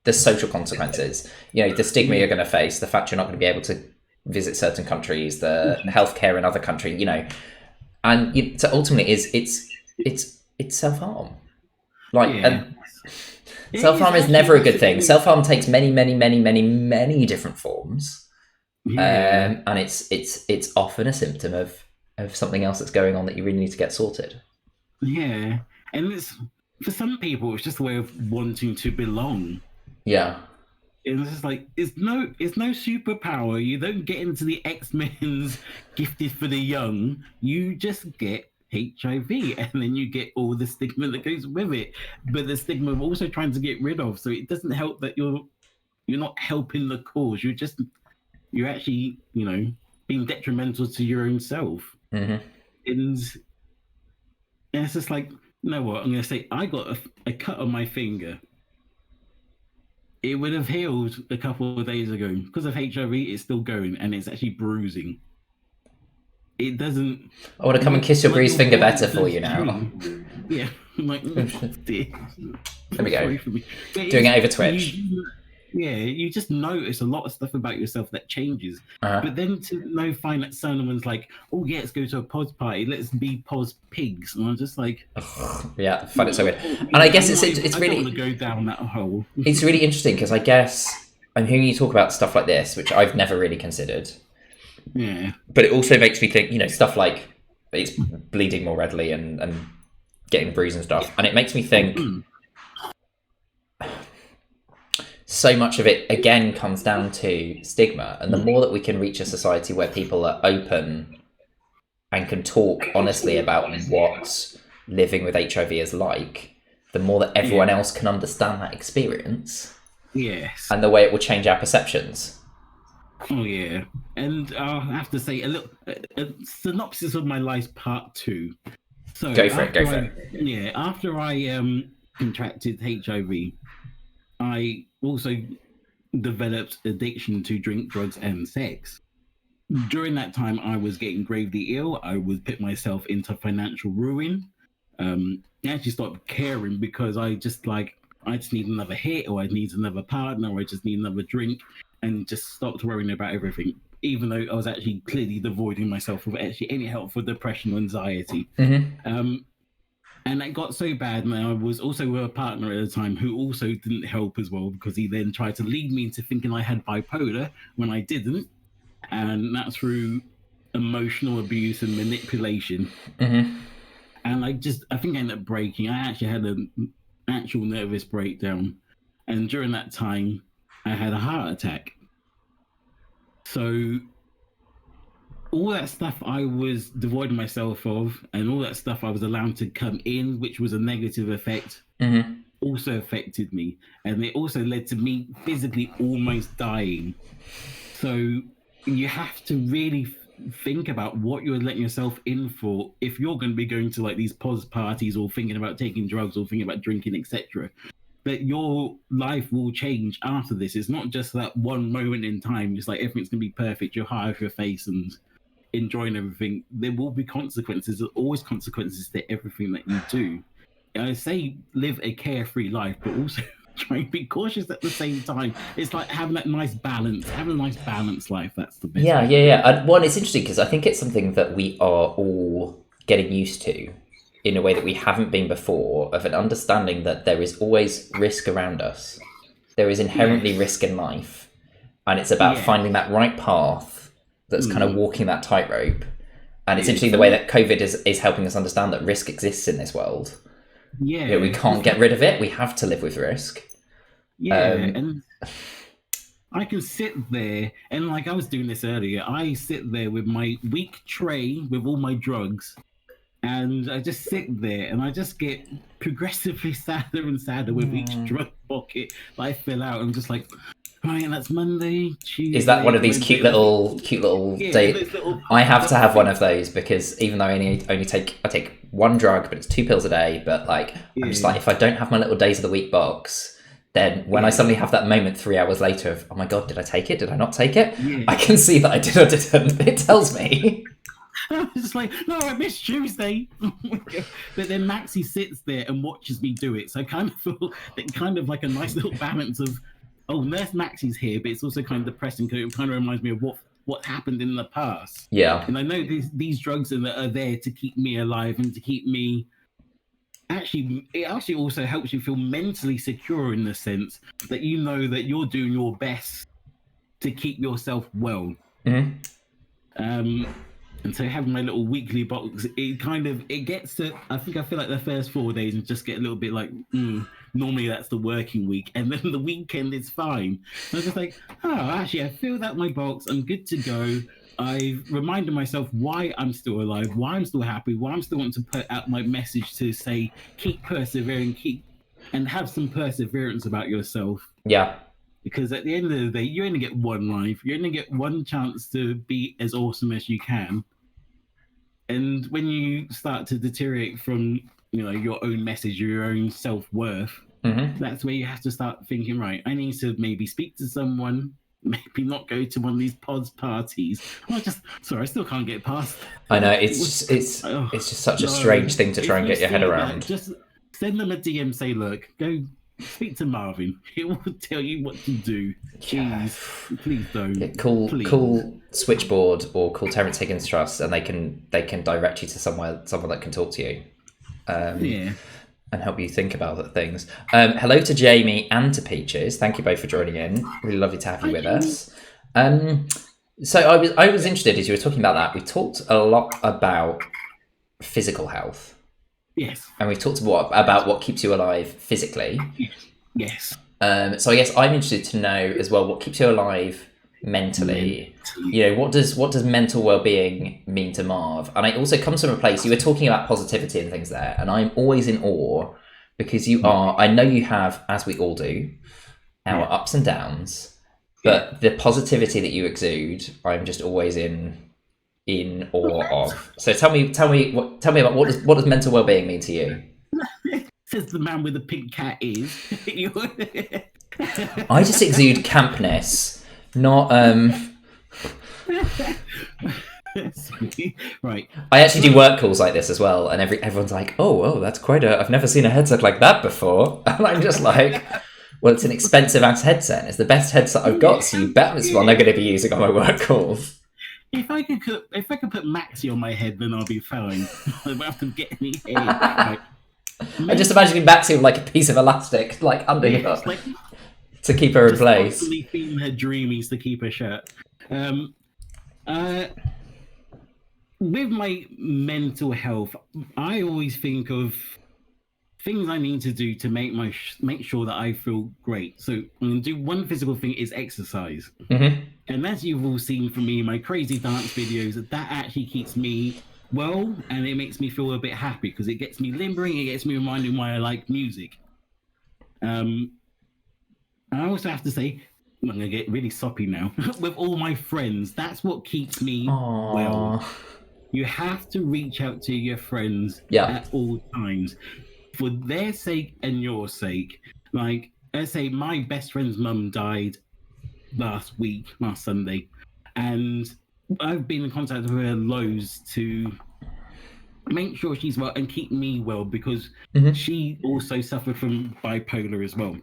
the social consequences, the stigma you're going to face, the fact you're not going to be able to visit certain countries, the healthcare in other countries, and so ultimately it's self-harm. And self-harm is never a good thing. Self-harm takes many, many, many, many, many different forms. And it's often a symptom of something else that's going on that you really need to get sorted. Yeah. And for some people, it's just a way of wanting to belong. Yeah. it's just like it's no superpower. You don't get into the X-Men's gifted for the young. You just get HIV, and then you get all the stigma that goes with it. But the stigma we're also trying to get rid of. So it doesn't help that you're not helping the cause. You're actually, being detrimental to your own self. Mm-hmm. And it's just like, you know what? I'm going to say, I got a cut on my finger. It would have healed a couple of days ago. Because of HIV, it's still going, and it's actually bruising. It doesn't. I want to come and kiss your bruised finger better for you now. Yeah, I'm like, oh, dear. There we go. Doing it over Twitch. You just notice a lot of stuff about yourself that changes. But then to find that someone's like, oh yeah, let's go to a pos party, let's be pos pigs, and I'm just like, yeah, I find it so weird. And I guess it's really, I don't want to go down that hole. It's really interesting because I guess I'm hearing you talk about stuff like this, which I've never really considered. Yeah. But it also makes me think, stuff like it's bleeding more readily and getting bruised and stuff, and it makes me think. So much of it, again, comes down to stigma. And the more that we can reach a society where people are open and can talk honestly about what living with HIV is like, the more that everyone else can understand that experience. Yes. And the way it will change our perceptions. Oh, yeah. And I'll have to say a synopsis of my life part 2. So go for it. Yeah, after I contracted HIV, I also developed addiction to drink, drugs, and sex. During that time, I was getting gravely ill. I would put myself into financial ruin. I actually stopped caring because I just need another hit, or I need another partner, or I just need another drink, and just stopped worrying about everything. Even though I was actually clearly devoiding myself of actually any help for depression or anxiety. Mm-hmm. And it got so bad, and I was also with a partner at the time who also didn't help as well, because he then tried to lead me into thinking I had bipolar when I didn't. And that's through emotional abuse and manipulation. Mm-hmm. And I think I ended up breaking. I actually had an actual nervous breakdown. And during that time, I had a heart attack. So all that stuff I was devoiding myself of, and all that stuff I was allowed to come in, which was a negative effect, also affected me. And it also led to me physically almost dying. So you have to really think about what you're letting yourself in for if you're going to be going to like these pos parties or thinking about taking drugs or thinking about drinking, etc. That your life will change after this. It's not just that one moment in time. It's like everything's going to be perfect. You're high off your face and enjoying everything. There will be consequences. There's always consequences to everything that you do. I say live a carefree life, but also try and be cautious at the same time. It's like having that nice balance. Have a nice balanced life. That's the best. Yeah. One, it's interesting because I think it's something that we are all getting used to in a way that we haven't been before, of an understanding that there is always risk around us. There is inherently risk in life. And it's about finding that right path that's kind of walking that tightrope. And it's interesting the way that COVID is helping us understand that risk exists in this world. Yeah. We can't get rid of it. We have to live with risk. Yeah, and I can sit there, and like I was doing this earlier, I sit there with my weak tray with all my drugs, and I just sit there, and I just get progressively sadder and sadder with each drug pocket that I fill out. I'm just like, right, that's Monday, Tuesday. Is that one of these cute little days? I have to have one of those because even though I take one drug, but it's 2 pills a day. But like, I'm just like, if I don't have my little days of the week box, then when I suddenly have that moment 3 hours later of, oh my God, did I take it? Did I not take it? Yeah. I can see that I did or didn't. It tells me. It's like, no, I missed Tuesday. But then Maxie sits there and watches me do it. So I kind of feel kind of like a nice little balance of, oh, Nurse Maxie's here, but it's also kind of depressing because it kind of reminds me of what happened in the past. Yeah. And I know these drugs are there to keep me alive and to keep me... It actually also helps you feel mentally secure in the sense that you know that you're doing your best to keep yourself well. Mm-hmm. And so having my little weekly box, it gets to, I feel like the first 4 days and just get a little bit like, normally that's the working week. And then the weekend is fine. So I was just like, actually, I filled out my box. I'm good to go. I've reminded myself why I'm still alive, why I'm still happy, why I'm still wanting to put out my message to say, keep persevering, and have some perseverance about yourself. Yeah. Because at the end of the day, you only get one life. You only get one chance to be as awesome as you can. And when you start to deteriorate from, your own message, your own self-worth, that's where you have to start thinking, right, I need to maybe speak to someone, maybe not go to one of these pods parties. I still can't get past. I know, it's just such a strange thing to try and get your head around. Just send them a DM, say, look, go speak to Marvin. He will tell you what to do. Please don't. Yeah, call Switchboard or call Terence Higgins Trust, and they can direct you to someone that can talk to you. And help you think about things. Hello to Jamie and to Peaches. Thank you both for joining in. Really lovely to have you with us. So I was interested as you were talking about that. We talked a lot about physical health. Yes. And we've talked about what keeps you alive physically. Yes. So I guess I'm interested to know as well what keeps you alive mentally. What does mental well-being mean to Marv? And it also comes from a place, you were talking about positivity and things there, and I'm always in awe because I know you have, as we all do, our ups and downs, but the positivity that you exude, I'm just always in awe of. So tell me about what does mental well-being mean to you? Says the man with the pink cat is. I just exude campness, not Right. I actually do work calls like this as well, and everyone's like, oh, that's quite I've never seen a headset like that before. And I'm just like, well, it's an expensive ass headset. It's the best headset I've got, so you bet it's one I'm going to be using on my work calls. If I could put Maxi on my head, then I'll be fine. I won't have to get any hair. Like, I'm just imagining Maxi with like a piece of elastic, like under her, to keep her in place. Constantly feeding her dreamies to keep her shut. With my mental health, I always think of things I need to do to make sure that I feel great. So I'm going to do one physical thing is exercise. And as you've all seen from me, my crazy dance videos, that actually keeps me well, and it makes me feel a bit happy because it gets me limbering, it gets me reminding why I like music. I also have to say, I'm going to get really soppy now, with all my friends, that's what keeps me well. You have to reach out to your friends at all times for their sake and your sake. Like, let's say my best friend's mum died last Sunday, and I've been in contact with her loads to make sure she's well and keep me well because she also suffered from bipolar as well.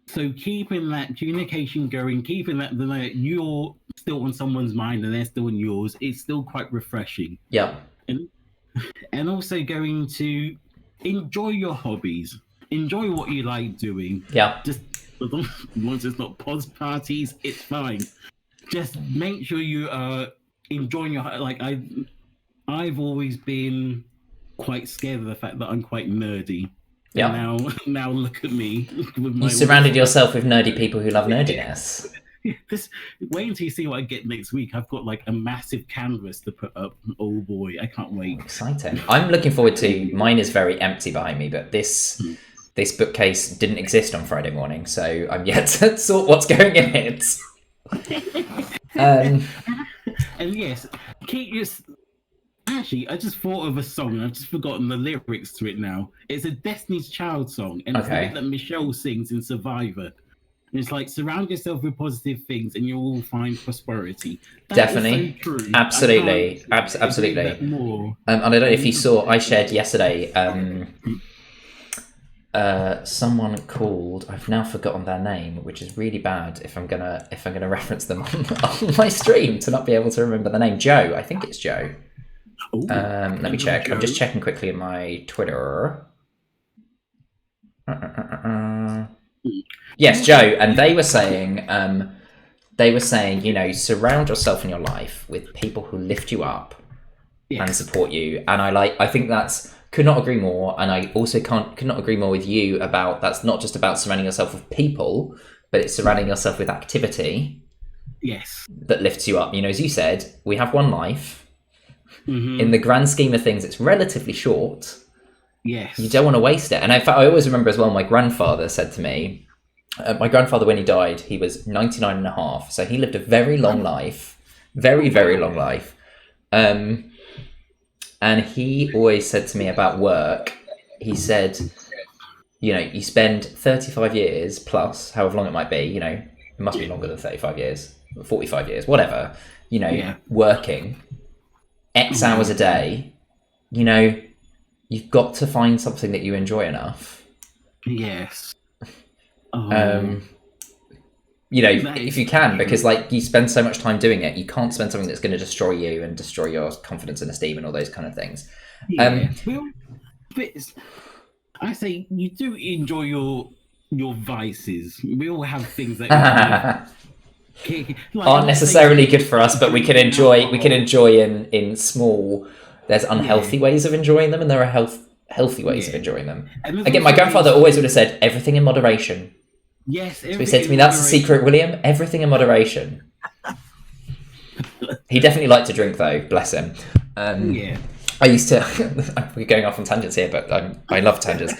So keeping that communication going, keeping that you're still on someone's mind and they're still on yours, it's still quite refreshing. Yeah. And also going to enjoy your hobbies, enjoy what you like doing. Yeah. Just as long as it's not pods parties, it's fine. Just make sure you are enjoying your, like I've always been quite scared of the fact that I'm quite nerdy. Yeah. And now look at me. You surrounded yourself with nerdy people who love nerdiness. Wait until you see what I get next week. I've got like a massive canvas to put up. Oh boy, I can't wait. Exciting. I'm looking forward to, mine is very empty behind me, but this bookcase didn't exist on Friday morning, so I'm yet to sort what's going in it. And yes, keep your... Actually, I just thought of a song and I've just forgotten the lyrics to it now. It's a Destiny's Child song, and it's the bit that Michelle sings in Survivor. And it's like, surround yourself with positive things and you will find prosperity. Definitely. So true. Absolutely. Absolutely. And I don't know if you saw, I shared yesterday, someone called, I've now forgotten their name, which is really bad if I'm gonna reference them on my stream to not be able to remember the name. Joe, I think it's Joe. Let me check. I'm just checking quickly in my Twitter. Yes, Joe, and they were saying, surround yourself in your life with people who lift you up and support you. And I think could not agree more. And I also could not agree more with you about that's not just about surrounding yourself with people, but it's surrounding yourself with activity. Yes. That lifts you up. You know, as you said, we have one life. In the grand scheme of things, it's relatively short. Yes. You don't want to waste it. And in fact, I always remember as well, my grandfather said to me, my grandfather, when he died, he was 99 and a half. So he lived a very long life, very, very long life. And he always said to me about work, he said, you know, you spend 35 years plus, however long it might be, you know, it must be longer than 35 years, 45 years, whatever, you know, working X hours a day, you know, you've got to find something that you enjoy enough. Yes. You know, if you can, because like you spend so much time doing it, you can't spend something that's going to destroy you and destroy your confidence and esteem and all those kind of things. Yeah. I say you do enjoy your vices. We all have things that aren't necessarily good for us, but we can enjoy in small. There's unhealthy ways of enjoying them, and there are healthy ways of enjoying them. Again, my grandfather always would have said everything in moderation. Yes. So he said to me, "That's the secret, William. Everything in moderation." He definitely liked to drink, though. Bless him. I used to. We're going off on tangents here, but I love tangents.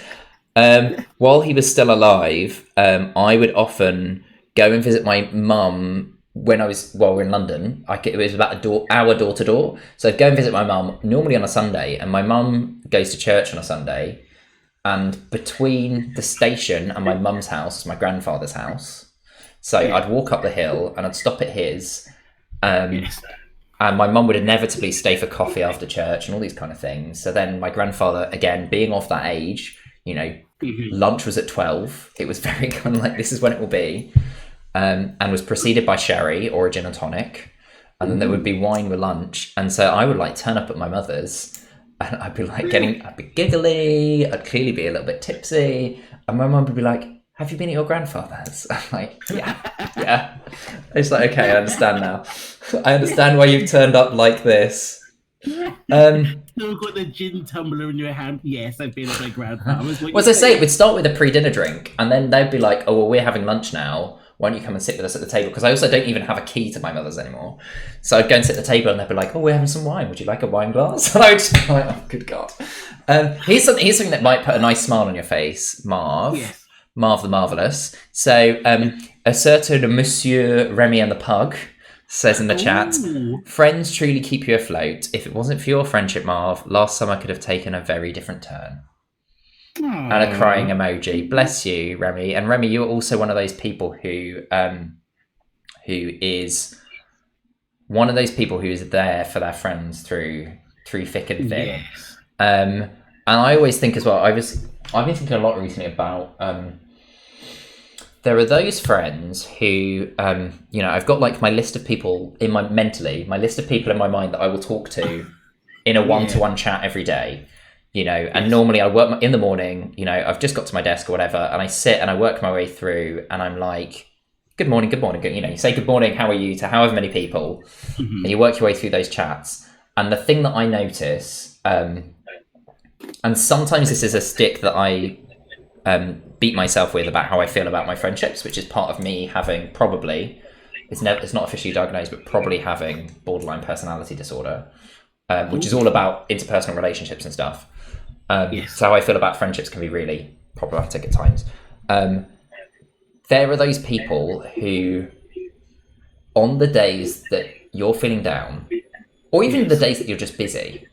While he was still alive, I would often go and visit my mum when we're in London. It was about hour door to door. So I'd go and visit my mum normally on a Sunday, and my mum goes to church on a Sunday. And between the station and my mum's house, my grandfather's house, so I'd walk up the hill and I'd stop at his. And my mum would inevitably stay for coffee after church and all these kind of things. So then my grandfather, again, being of that age, you know, lunch was at 12. It was very kind of like, this is when it will be. And was preceded by sherry or a gin and tonic. And then there would be wine with lunch. And so I would like turn up at my mother's and I'd be like I'd be giggly. I'd clearly be a little bit tipsy. And my mum would be like, have you been at your grandfather's? I'm like, yeah. It's like, okay, I understand now. I understand why you've turned up like this. You've got the gin tumbler in your hand. Yes, I've been at my grandfather's. Well, as I say, it would start with a pre-dinner drink, and then they'd be like, oh, well, we're having lunch now. Why don't you come and sit with us at the table? Because I also don't even have a key to my mother's anymore. So I'd go and sit at the table and they'd be like, oh, we're having some wine. Would you like a wine glass? And I would just be like, oh, good God. Here's something that might put a nice smile on your face, Marv. Yes. Marv the Marvellous. So a certain Monsieur Remy and the Pug says in the chat, friends truly keep you afloat. If it wasn't for your friendship, Marv, last summer could have taken a very different turn. Aww. And a crying emoji. Bless you, Remy. And Remy, you're also one of those people who is one of those people who is there for their friends through thick and thin. Yes. And I always think as well, I've been thinking a lot recently about there are those friends who you know, I've got like my list of people my list of people in my mind that I will talk to in a one-to-one chat every day. You know, and normally I work in the morning, you know, I've just got to my desk or whatever, and I sit and I work my way through and I'm like, good morning, you know, you say good morning, how are you, to however many people, and you work your way through those chats. And the thing that I notice, and sometimes this is a stick that I beat myself with about how I feel about my friendships, which is part of me having probably, it's not officially diagnosed, but probably having borderline personality disorder, which is all about interpersonal relationships and stuff. So how I feel about friendships can be really problematic at times. There are those people who, on the days that you're feeling down, or even the days that you're just busy,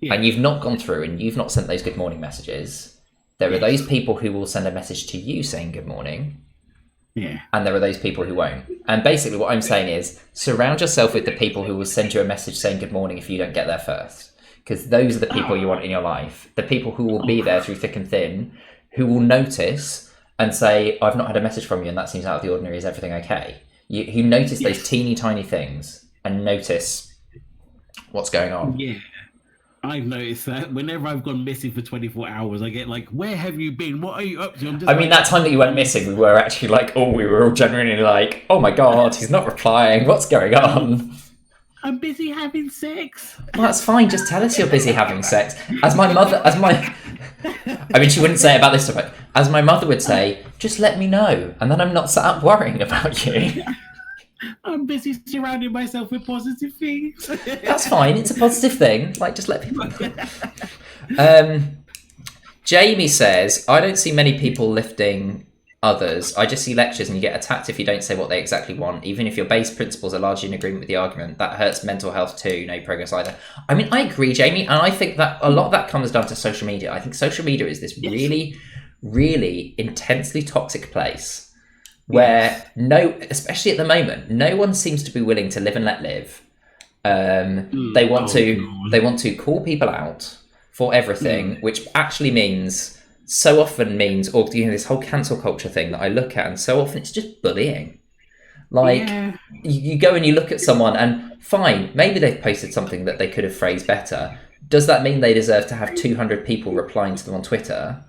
and you've not gone through and you've not sent those good morning messages, there are those people who will send a message to you saying good morning, and there are those people who won't. And basically what I'm saying is, surround yourself with the people who will send you a message saying good morning if you don't get there first. Because those are the people you want in your life. The people who will be there through thick and thin, who will notice and say, I've not had a message from you and that seems out of the ordinary, is everything okay? Who notice those teeny tiny things and notice what's going on. Yeah. I've noticed that whenever I've gone missing for 24 hours, I get like, where have you been? What are you up to? I mean, that time that you went missing, we were actually like, we were all genuinely like, oh my God, he's not replying. What's going on? I'm busy having sex. Well, that's fine. Just tell us you're busy having sex. As my mother, I mean, she wouldn't say it about this topic. As my mother would say, just let me know, and then I'm not sat up worrying about you. I'm busy surrounding myself with positive things. That's fine. It's a positive thing. Like, just let people know. Jamie says, I don't see many people lifting others. I just see lectures and you get attacked if you don't say what they exactly want. Even if your base principles are largely in agreement with the argument, that hurts mental health too. No progress either. I mean, I agree, Jamie, and I think that a lot of that comes down to social media. I think social media is this really, really intensely toxic place where especially at the moment, no one seems to be willing to live and let live. They want to call people out for everything, which actually means, or this whole cancel culture thing that I look at, and so often it's just bullying. Like, you go and you look at someone, and fine, maybe they've posted something that they could have phrased better. Does that mean they deserve to have 200 people replying to them on Twitter,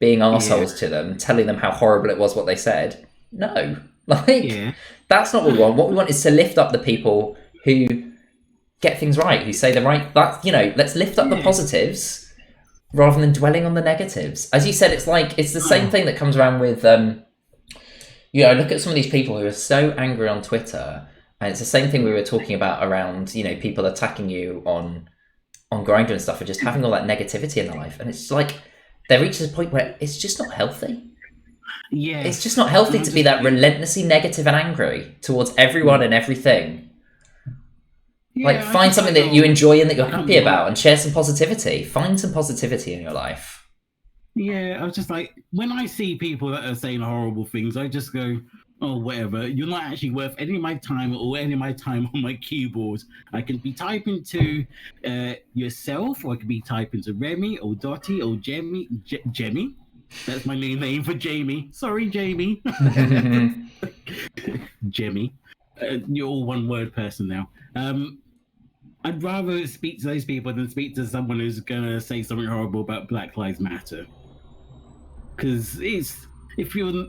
being arseholes to them, telling them how horrible it was what they said? No. That's not what we want. What we want is to lift up the people who get things right, who say the right... let's lift up the positives rather than dwelling on the negatives. As you said, it's the same thing that comes around with, look at some of these people who are so angry on Twitter, and it's the same thing we were talking about around, people attacking you on Grindr and stuff, and just having all that negativity in their life. And it's like, there reaches a point where it's just not healthy. Yeah. It's just not healthy to be that relentlessly negative and angry towards everyone and everything. Find something that you enjoy and that you're happy about, and share some positivity. Find some positivity in your life. Yeah, I was just like, when I see people that are saying horrible things, I just go, oh, whatever. You're not actually worth any of my time or any of my time on my keyboard. I can be typing to yourself, or I can be typing to Remy or Dottie or Jemmy. That's my new name for Jamie. Sorry, Jamie. Jemmy. You're all one word person now. I'd rather speak to those people than speak to someone who's gonna say something horrible about Black Lives Matter. Because if you're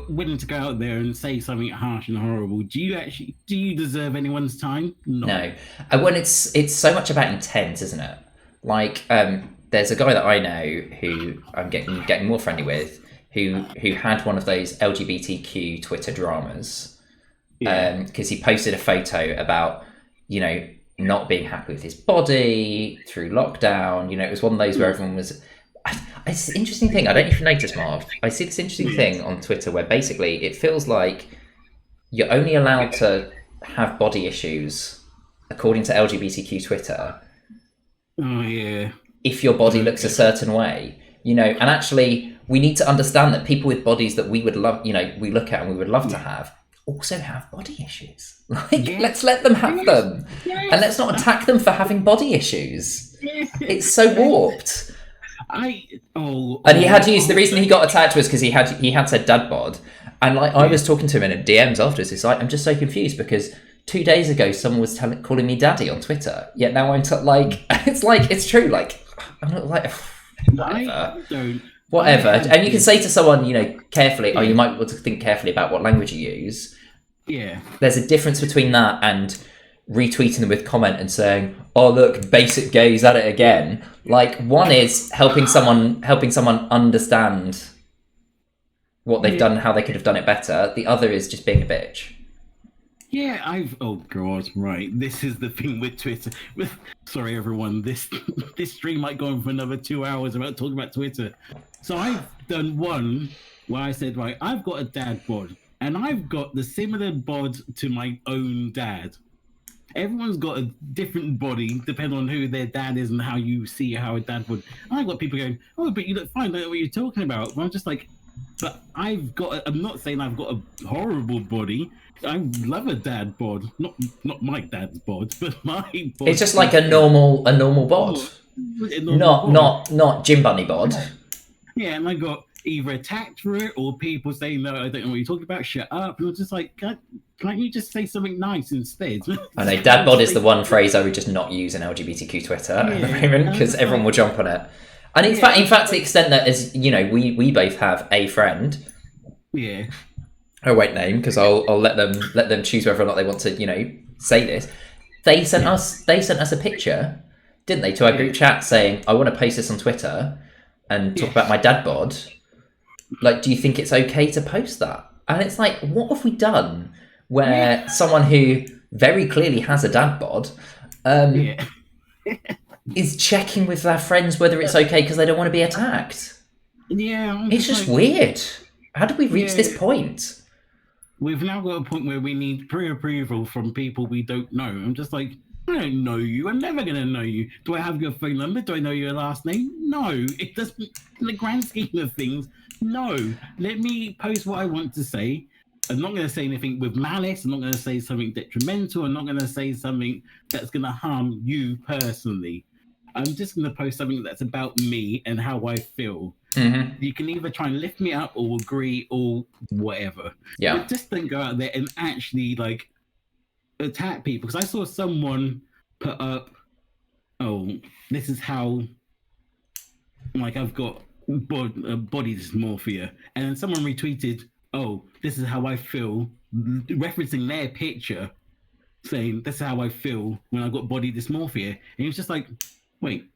willing to go out there and say something harsh and horrible, do you deserve anyone's time? No. When it's so much about intent, isn't it? Like, there's a guy that I know who I'm getting more friendly with, who had one of those LGBTQ Twitter dramas, because he posted a photo about, not being happy with his body through lockdown. It was one of those where everyone was... It's an interesting thing. I don't know if you noticed, Marv. I see this interesting thing on Twitter where basically it feels like you're only allowed to have body issues, according to LGBTQ Twitter, if your body looks a certain way. And actually we need to understand that people with bodies that we would love, we look at and we would love to have, also have body issues. Let's let them have them. And let's not attack them for having body issues. It's so warped. And he had to use, the reason he got attacked was because he had said dad bod. And I was talking to him in DMs afterwards. It's like, I'm just so confused because 2 days ago someone was calling me daddy on Twitter. Yet now I'm it's true. Like, I'm not like, whatever. And you can say to someone, carefully, you might want to think carefully about what language you use. Yeah. There's a difference between that and retweeting them with comment and saying, oh, look, basic gays at it again. Like, one is helping someone understand what they've done and how they could have done it better. The other is just being a bitch. Yeah, oh God, right. This is the thing with Twitter. Sorry, everyone. This stream might go on for another 2 hours about talking about Twitter. So I've done one where I said, right, I've got a dad bod, and I've got the similar bod to my own dad. Everyone's got a different body depending on who their dad is and how you see how a dad would. I've got people going, oh, but you look fine. I don't know what you're talking about. But I'm just like, but I'm not saying I've got a horrible body. I love a dad bod, not my dad's bod, but my bod. It's just like a normal bod, not Jim Bunny bod. Yeah, and I got either attacked for it or people saying, no, I don't know what you're talking about. Shut up. And I was just like, can't you just say something nice instead? I know dad bod is the one phrase I would just not use in LGBTQ Twitter at the moment because everyone will jump on it. And in fact, to the extent that, as we both have a friend. Yeah. I won't name because I'll let them choose whether or not they want to, say this. They sent us a picture, didn't they, to our group chat saying, I want to post this on Twitter and talk about my dad bod. Like, do you think it's okay to post that? And it's like, what have we done where someone who very clearly has a dad bod is checking with their friends whether it's okay because they don't want to be attacked? Yeah. It's just weird. How did we reach this point? We've now got a point where we need pre-approval from people we don't know. I'm just like, I don't know you. I'm never going to know you. Do I have your phone number? Do I know your last name? No. It doesn't, in the grand scheme of things, no. Let me post what I want to say. I'm not going to say anything with malice. I'm not going to say something detrimental. I'm not going to say something that's going to harm you personally. I'm just going to post something that's about me and how I feel. Mm-hmm. You can either try and lift me up or agree or whatever. Yeah. But just don't go out there and actually like attack people. Because I saw someone put up, oh, this is how, like, I've got body dysmorphia. And then someone retweeted, oh, this is how I feel, referencing their picture, saying, this is how I feel when I got body dysmorphia. And it was just like, wait,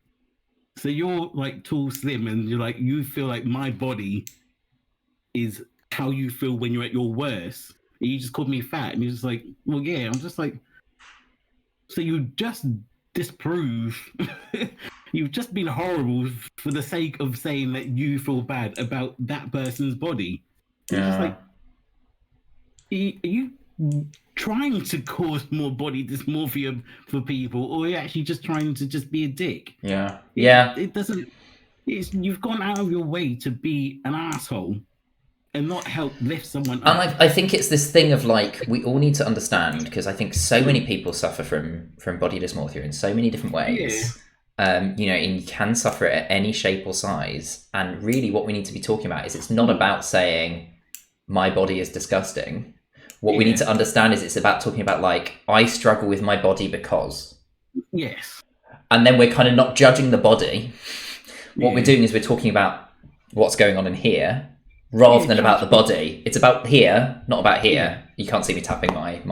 so you're like tall, slim, and you're like, you feel like my body is how you feel when you're at your worst. And you just called me fat. And you're just like, well, yeah. I'm just like, so you just disprove, you've just been horrible for the sake of saying that you feel bad about that person's body. Yeah. It's just like, are you trying to cause more body dysmorphia for people, or are you actually just trying to just be a dick? Yeah. It doesn't. You've gone out of your way to be an asshole and not help lift someone up. And I think it's this thing of like, we all need to understand, because I think so many people suffer from body dysmorphia in so many different ways. And you can suffer it at any shape or size. And really what we need to be talking about is, it's not about saying my body is disgusting. What we need to understand is, it's about talking about like, I struggle with my body because. Yes. And then we're kind of not judging the body. What we're doing is we're talking about what's going on in here, rather than about the body. It's about here, not about here. You can't see me tapping my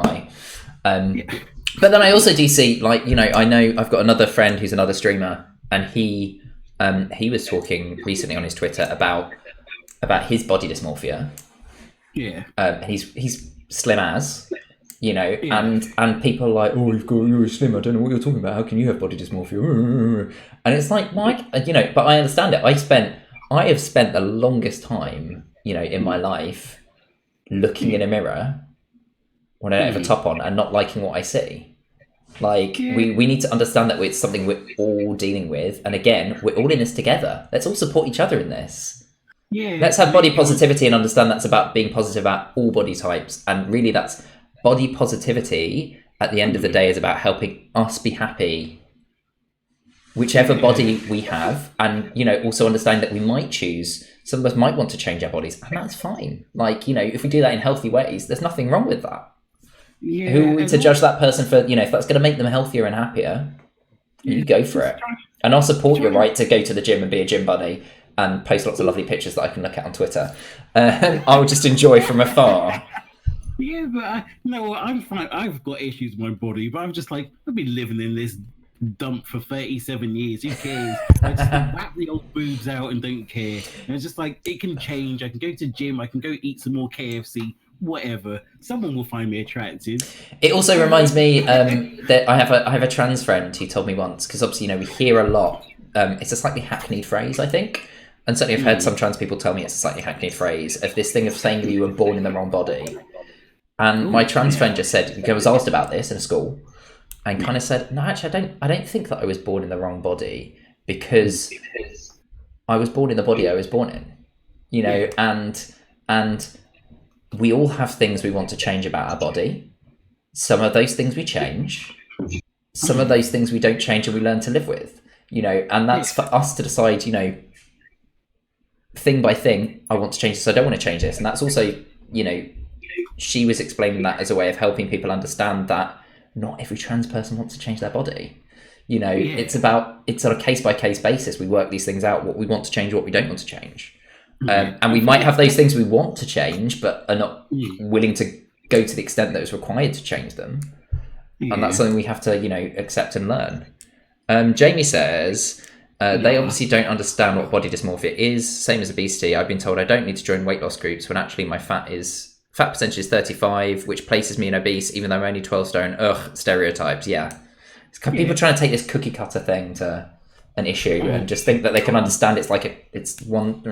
but then I also do see, like, I know I've got another friend who's another streamer, and he was talking recently on his Twitter about his body dysmorphia. Yeah. He's slim as, and people are like, oh, you're slim, I don't know what you're talking about, how can you have body dysmorphia? And it's like, Mike, but I understand it. I have spent the longest time, in my life looking in a mirror when I don't have a top on and not liking what I see. Like, we need to understand that it's something we're all dealing with. And again, we're all in this together. Let's all support each other in this. Yeah. Let's have body positivity and understand that's about being positive about all body types. And really, that's body positivity at the end of the day is about helping us be happy, whichever body we have. And, also understand that we might choose, some of us might want to change our bodies, and that's fine. Like, if we do that in healthy ways, there's nothing wrong with that. Yeah, who are we to judge that person for, if that's going to make them healthier and happier, you go for it. And I'll support your right to go to the gym and be a gym bunny and post lots of lovely pictures that I can look at on Twitter. I'll just enjoy from afar. Yeah, but I'm fine. I've got issues with my body, but I'm just like, I've been living in this dump for 37 years. Who cares? I just whack the old boobs out and don't care. And it's just like, it can change. I can go to the gym. I can go eat some more KFC. Whatever. Someone will find me attractive. It also reminds me that I have a trans friend who told me once, because obviously, we hear a lot. It's a slightly hackneyed phrase, I think. And certainly I've heard some trans people tell me it's a slightly hackneyed phrase of this thing of saying that you were born in the wrong body. And my trans friend just said, I was asked about this in a school, and kind of said, no, actually, I don't think that I was born in the wrong body, because I was born in the body I was born in, and we all have things we want to change about our body. Some of those things we change, some of those things we don't change and we learn to live with, and that's for us to decide, thing by thing, I want to change this, I don't want to change this. And that's also, she was explaining that as a way of helping people understand that not every trans person wants to change their body. It's on a case-by-case basis. We work these things out, what we want to change, what we don't want to change. And we might have those things we want to change, but are not willing to go to the extent that is required to change them. And that's something we have to, accept and learn. Jamie says, they obviously don't understand what body dysmorphia is. Same as obesity. I've been told I don't need to join weight loss groups when actually my fat percentage is 35, which places me in obese, even though I'm only 12 stone. Ugh, stereotypes. Yeah. People trying to take this cookie cutter thing to an issue and just think that they can understand it's one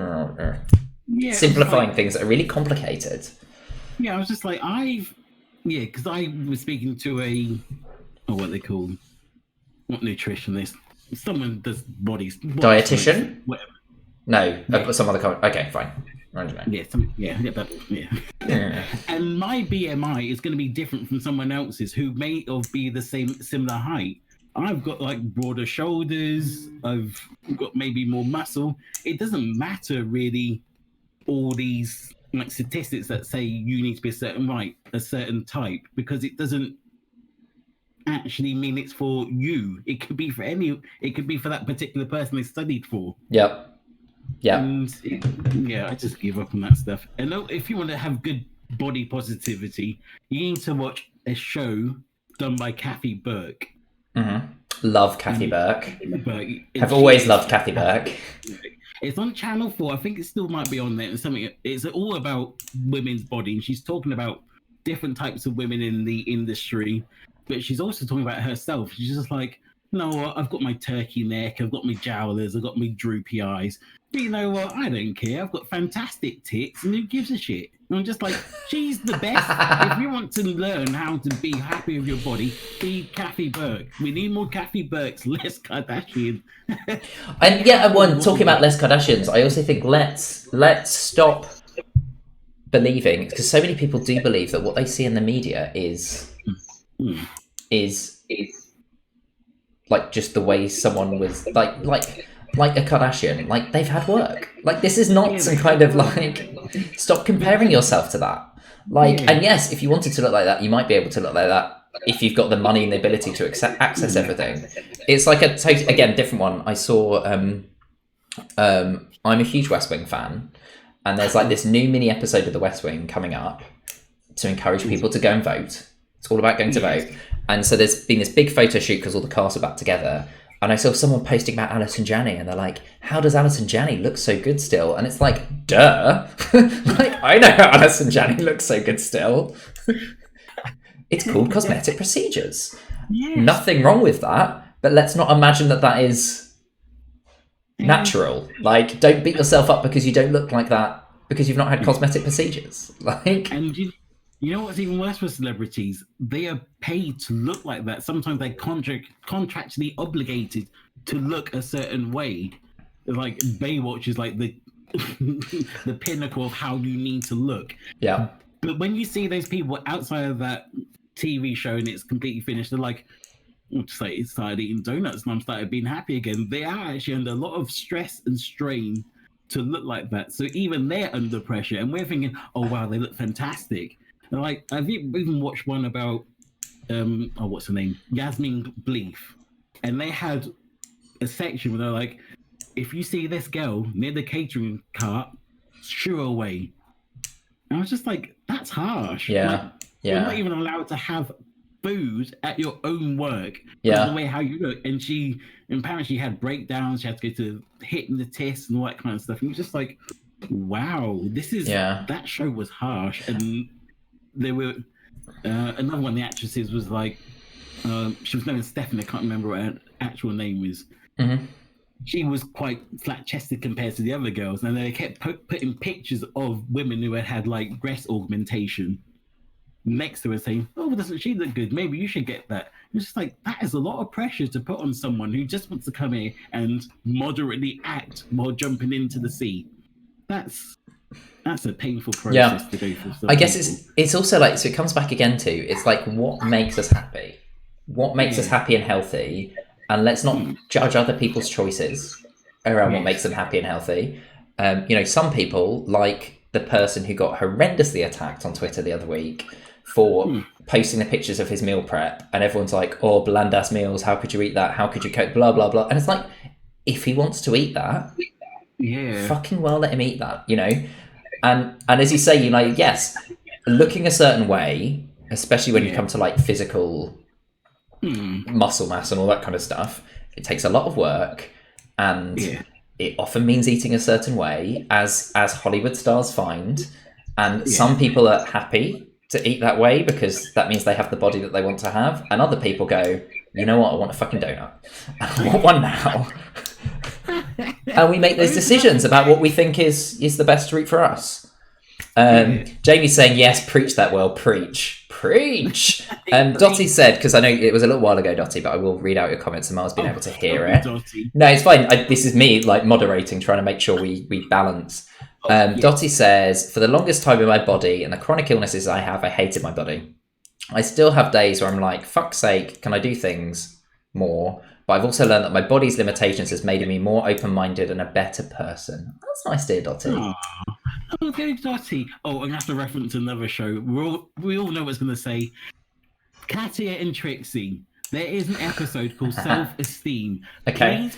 simplifying things that are really complicated. Yeah, I was just like, because I was speaking to what they call, not nutritionist, someone does bodies. Dietitian? Whatever. No, some other comment. Okay, fine. Yeah. And my BMI is going to be different from someone else's who may be the similar height. I've got like broader shoulders. I've got maybe more muscle. It doesn't matter really. All these like statistics that say you need to be a certain type, because it doesn't actually mean it's for you. It could be for it could be for that particular person they studied for. Yep. And I just give up on that stuff. And if you want to have good body positivity, you need to watch a show done by Kathy Burke. Mm-hmm. Love Kathy Burke. Have always loved Kathy Burke. It's on Channel 4. I think it still might be on there. It's all about women's body, and she's talking about different types of women in the industry, but she's also talking about herself. She's just like, no, I've got my turkey neck, I've got my jowlers, I've got my droopy eyes. But you know what? I don't care. I've got fantastic tits, and who gives a shit? And I'm just like, she's the best. If you want to learn how to be happy with your body, be Kathy Burke. We need more Kathy Burkes, less Kardashian. And talking about less Kardashians, I also think let's stop believing, because so many people do believe that what they see in the media is like just the way someone was like a Kardashian. Like, they've had work. Like, this is not some kind of stop comparing yourself to that. And yes, if you wanted to look like that, you might be able to look like that if you've got the money and the ability to access everything. It's like a again, different one. I saw I'm a huge West Wing fan, and there's like this new mini episode of the West Wing coming up to encourage people to go and vote. It's all about going to vote. And so there's been this big photo shoot because all the cast are back together. And I saw someone posting about Alison Janney, and they're like, how does Alison Janney look so good still? And it's like, duh. I know how Alison Janney looks so good still. It's called cosmetic procedures. Yes. Nothing wrong with that, but let's not imagine that is natural. Like, don't beat yourself up because you don't look like that because you've not had cosmetic procedures. And you know what's even worse for celebrities? They are paid to look like that. Sometimes they're contractually obligated to look a certain way. Like Baywatch is like the the pinnacle of how you need to look. Yeah. But when you see those people outside of that TV show and it's completely finished, they're like, I started eating donuts and I'm started being happy again. They are actually under a lot of stress and strain to look like that. So even they're under pressure, and we're thinking, oh wow, they look fantastic. And like, I've even watched one about what's her name? Yasmin Bleeth. And they had a section where they're like, if you see this girl near the catering cart, shoo her away. And I was just like, that's harsh. Yeah. You're not even allowed to have food at your own work. Yeah. The way how you look. And apparently she had breakdowns, she had to go to hypnotists and all that kind of stuff. And you're just like, wow, that show was harsh. And there were another one of the actresses was like, she was known as Stephanie, I can't remember what her actual name was. Mm-hmm. She was quite flat-chested compared to the other girls, and they kept putting pictures of women who had like breast augmentation next to her saying, oh, doesn't she look good? Maybe you should get that. It's just like, that is a lot of pressure to put on someone who just wants to come here and moderately act while jumping into the sea. That's a painful process to go through. I guess it's also like, so it comes back again to, it's like, what makes us happy? What makes us happy and healthy? And let's not judge other people's choices around what makes them happy and healthy. Some people, like the person who got horrendously attacked on Twitter the other week for posting the pictures of his meal prep, and everyone's like, oh, bland ass meals, how could you eat that? How could you cook? Blah, blah, blah. And it's like, if he wants to eat that, fucking well let him eat that, And as you say, yes, looking a certain way, especially when you come to like physical muscle mass and all that kind of stuff. It takes a lot of work, and it often means eating a certain way, as Hollywood stars find. And some people are happy to eat that way because that means they have the body that they want to have, and other people go, you know what, I want a fucking donut. I want one now. And we make those decisions about what we think is the best route for us. Jamie's saying, yes, preach that, well, preach. Dottie said, because I know it was a little while ago, Dottie, but I will read out your comments and Miles being able to hear it. Dottie. No, it's fine. This is me like moderating, trying to make sure we balance. Dottie says, for the longest time in my body and the chronic illnesses I have, I hated my body. I still have days where I'm like, fuck's sake, can I do things more? But I've also learned that my body's limitations has made me more open-minded and a better person. That's nice, dear Dottie. Aww. Okay, Dottie. Oh, and I have to reference another show. We all know what's going to say. Katia and Trixie. There is an episode called Self-Esteem. Okay.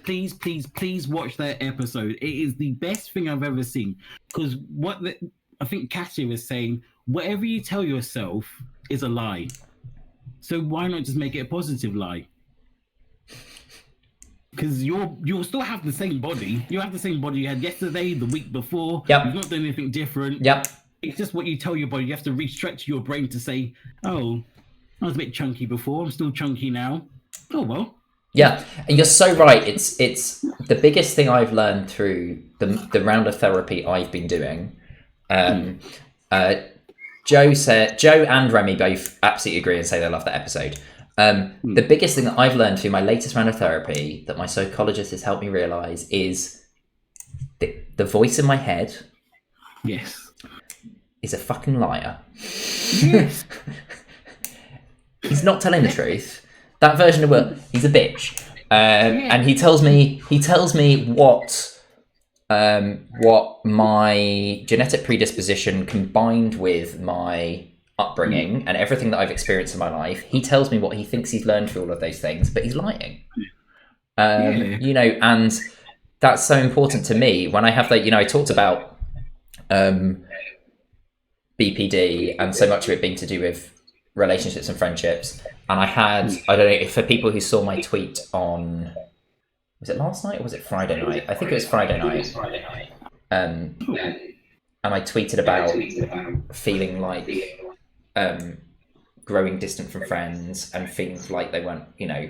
Please watch that episode. It is the best thing I've ever seen. Because I think Katia was saying, whatever you tell yourself is a lie. So why not just make it a positive lie? Because you'll still have the same body. You have the same body you had yesterday, the week before. Yep. You've not done anything different. Yep. It's just what you tell your body. You have to restretch your brain to say, oh, I was a bit chunky before. I'm still chunky now. Oh, well. Yeah, and you're so right. It's the biggest thing I've learned through the round of therapy I've been doing. Joe and Remy both absolutely agree and say they love that episode. The biggest thing that I've learned through my latest round of therapy that my psychologist has helped me realize is the voice in my head is a fucking liar. Yes. He's not telling the truth. That version of Will, he's a bitch. And he tells me what my genetic predisposition combined with my upbringing and everything that I've experienced in my life, he tells me what he thinks he's learned through all of those things, but he's lying. You know, and that's so important to me when I have that, you know, I talked about BPD and so much of it being to do with relationships and friendships. And I don't know if for people who saw my tweet on, was it last night or was it Friday night? I think it was Friday night. And I tweeted about feeling like growing distant from friends and feeling like they weren't, you know,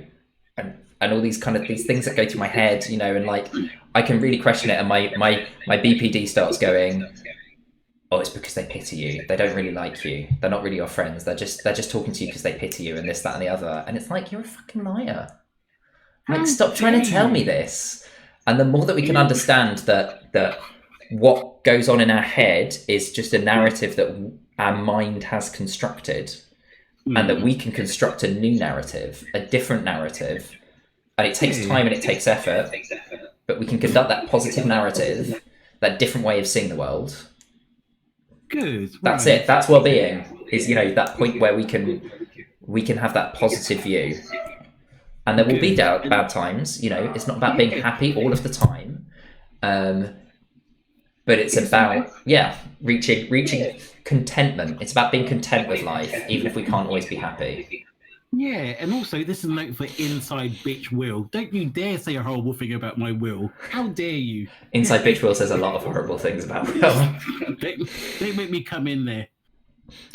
and all these things that go through my head, you know, and like I can really question it, and my BPD starts going, oh, it's because they pity you. They don't really like you. They're not really your friends. They're just talking to you because they pity you and this, that, and the other. And it's like, you're a fucking liar. Like, stop trying to tell me this. And the more that we can understand that what goes on in our head is just a narrative that our mind has constructed, and that we can construct a new narrative, a different narrative, and it takes time and it takes effort, but we can conduct that positive narrative, that different way of seeing the world. Good. That's it. That's well-being. Is, you know, that point where we can have that positive view, and there will be bad times. You know, it's not about being happy all of the time, but it's about reaching contentment. It's about being content with life, even if we can't always be happy. Yeah, and also this is a note for Inside Bitch Will. Don't you dare say a horrible thing about my Will. How dare you? Inside Bitch Will says a lot of horrible things about Will. Don't make me come in there.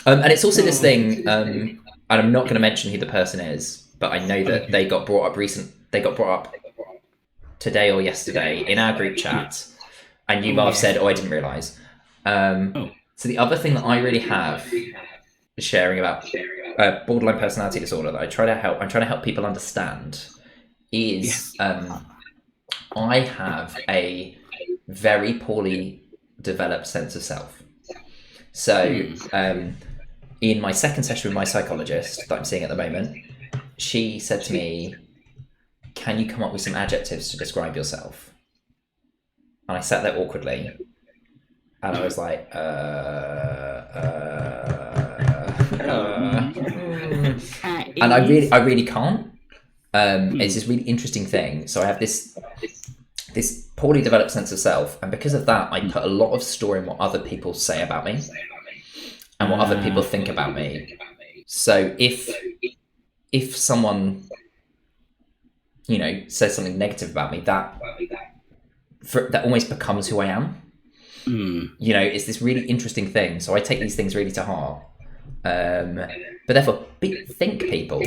And it's also this thing, and I'm not going to mention who the person is, but I know that they got brought up today or yesterday in our group chat, and you might have said, I didn't realise. So the other thing that I really have sharing about borderline personality disorder that I'm trying to help people understand is I have a very poorly developed sense of self. So in my second session with my psychologist that I'm seeing at the moment, she said to me, can you come up with some adjectives to describe yourself? And I sat there awkwardly and I was like, and I really can't. It's this really interesting thing. So I have this poorly developed sense of self, and because of that, I put a lot of store in what other people say about me and what other people think about me. So if if someone, you know, says something negative about me, that almost becomes who I am. You know, it's this really interesting thing. So I take these things really to heart. But therefore, think people.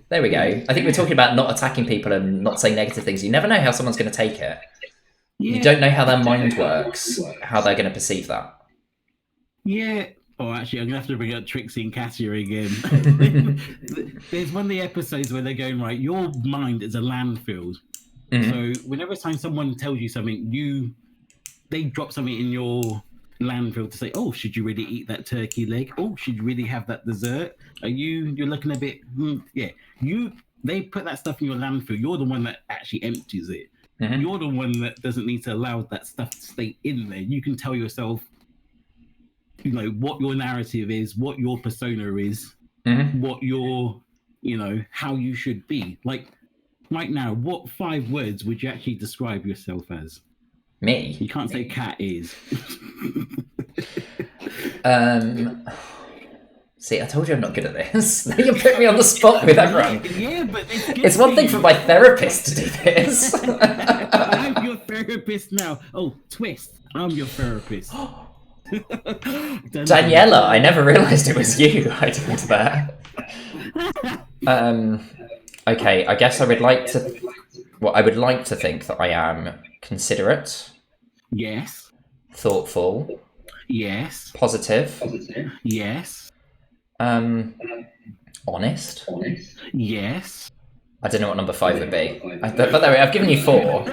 There we go. I think we're talking about not attacking people and not saying negative things. You never know how someone's going to take it. You don't know how their mind works, how they're going to perceive that. Yeah. Oh, actually, I'm going to have to bring up Trixie and Cassia again. There's one of the episodes where they're going, right, your mind is a landfill. So whenever time someone tells you something, they drop something in your landfill to say, oh, should you really eat that turkey leg? Oh, should you really have that dessert? You're looking a bit, they put that stuff in your landfill. You're the one that actually empties it. You're the one that doesn't need to allow that stuff to stay in there. You can tell yourself, you know, what your narrative is, what your persona is, what your, you know, how you should be. Like right now, what 5 words would you actually describe yourself as? Me? You can't say cat is. See, I told you I'm not good at this. You put me on the spot with everyone. Yeah, but it's one thing for my therapist to do this. I'm your therapist now. Oh, twist. I'm your therapist. Daniela, I never realised it was you I did that. Okay, I guess I would like to... Well, I would like to think that I am considerate. Yes. Thoughtful. Yes. Positive. Yes. Honest. Yes. I don't know what number 5 would be. But there we go, I've given you 4.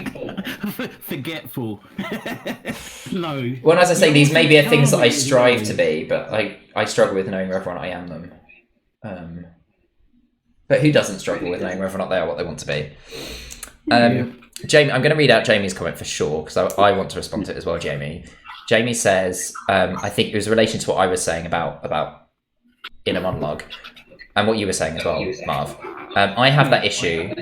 Forgetful. No. Well, as I say, these maybe are things that I strive to be, but I struggle with knowing whether or not I am them. But who doesn't struggle with knowing whether or not they are what they want to be? Jamie, I'm going to read out Jamie's comment for sure, because I want to respond to it as well, Jamie. Jamie says, I think it was in relation to what I was saying about inner monologue, and what you were saying as well, Marv. I have that issue.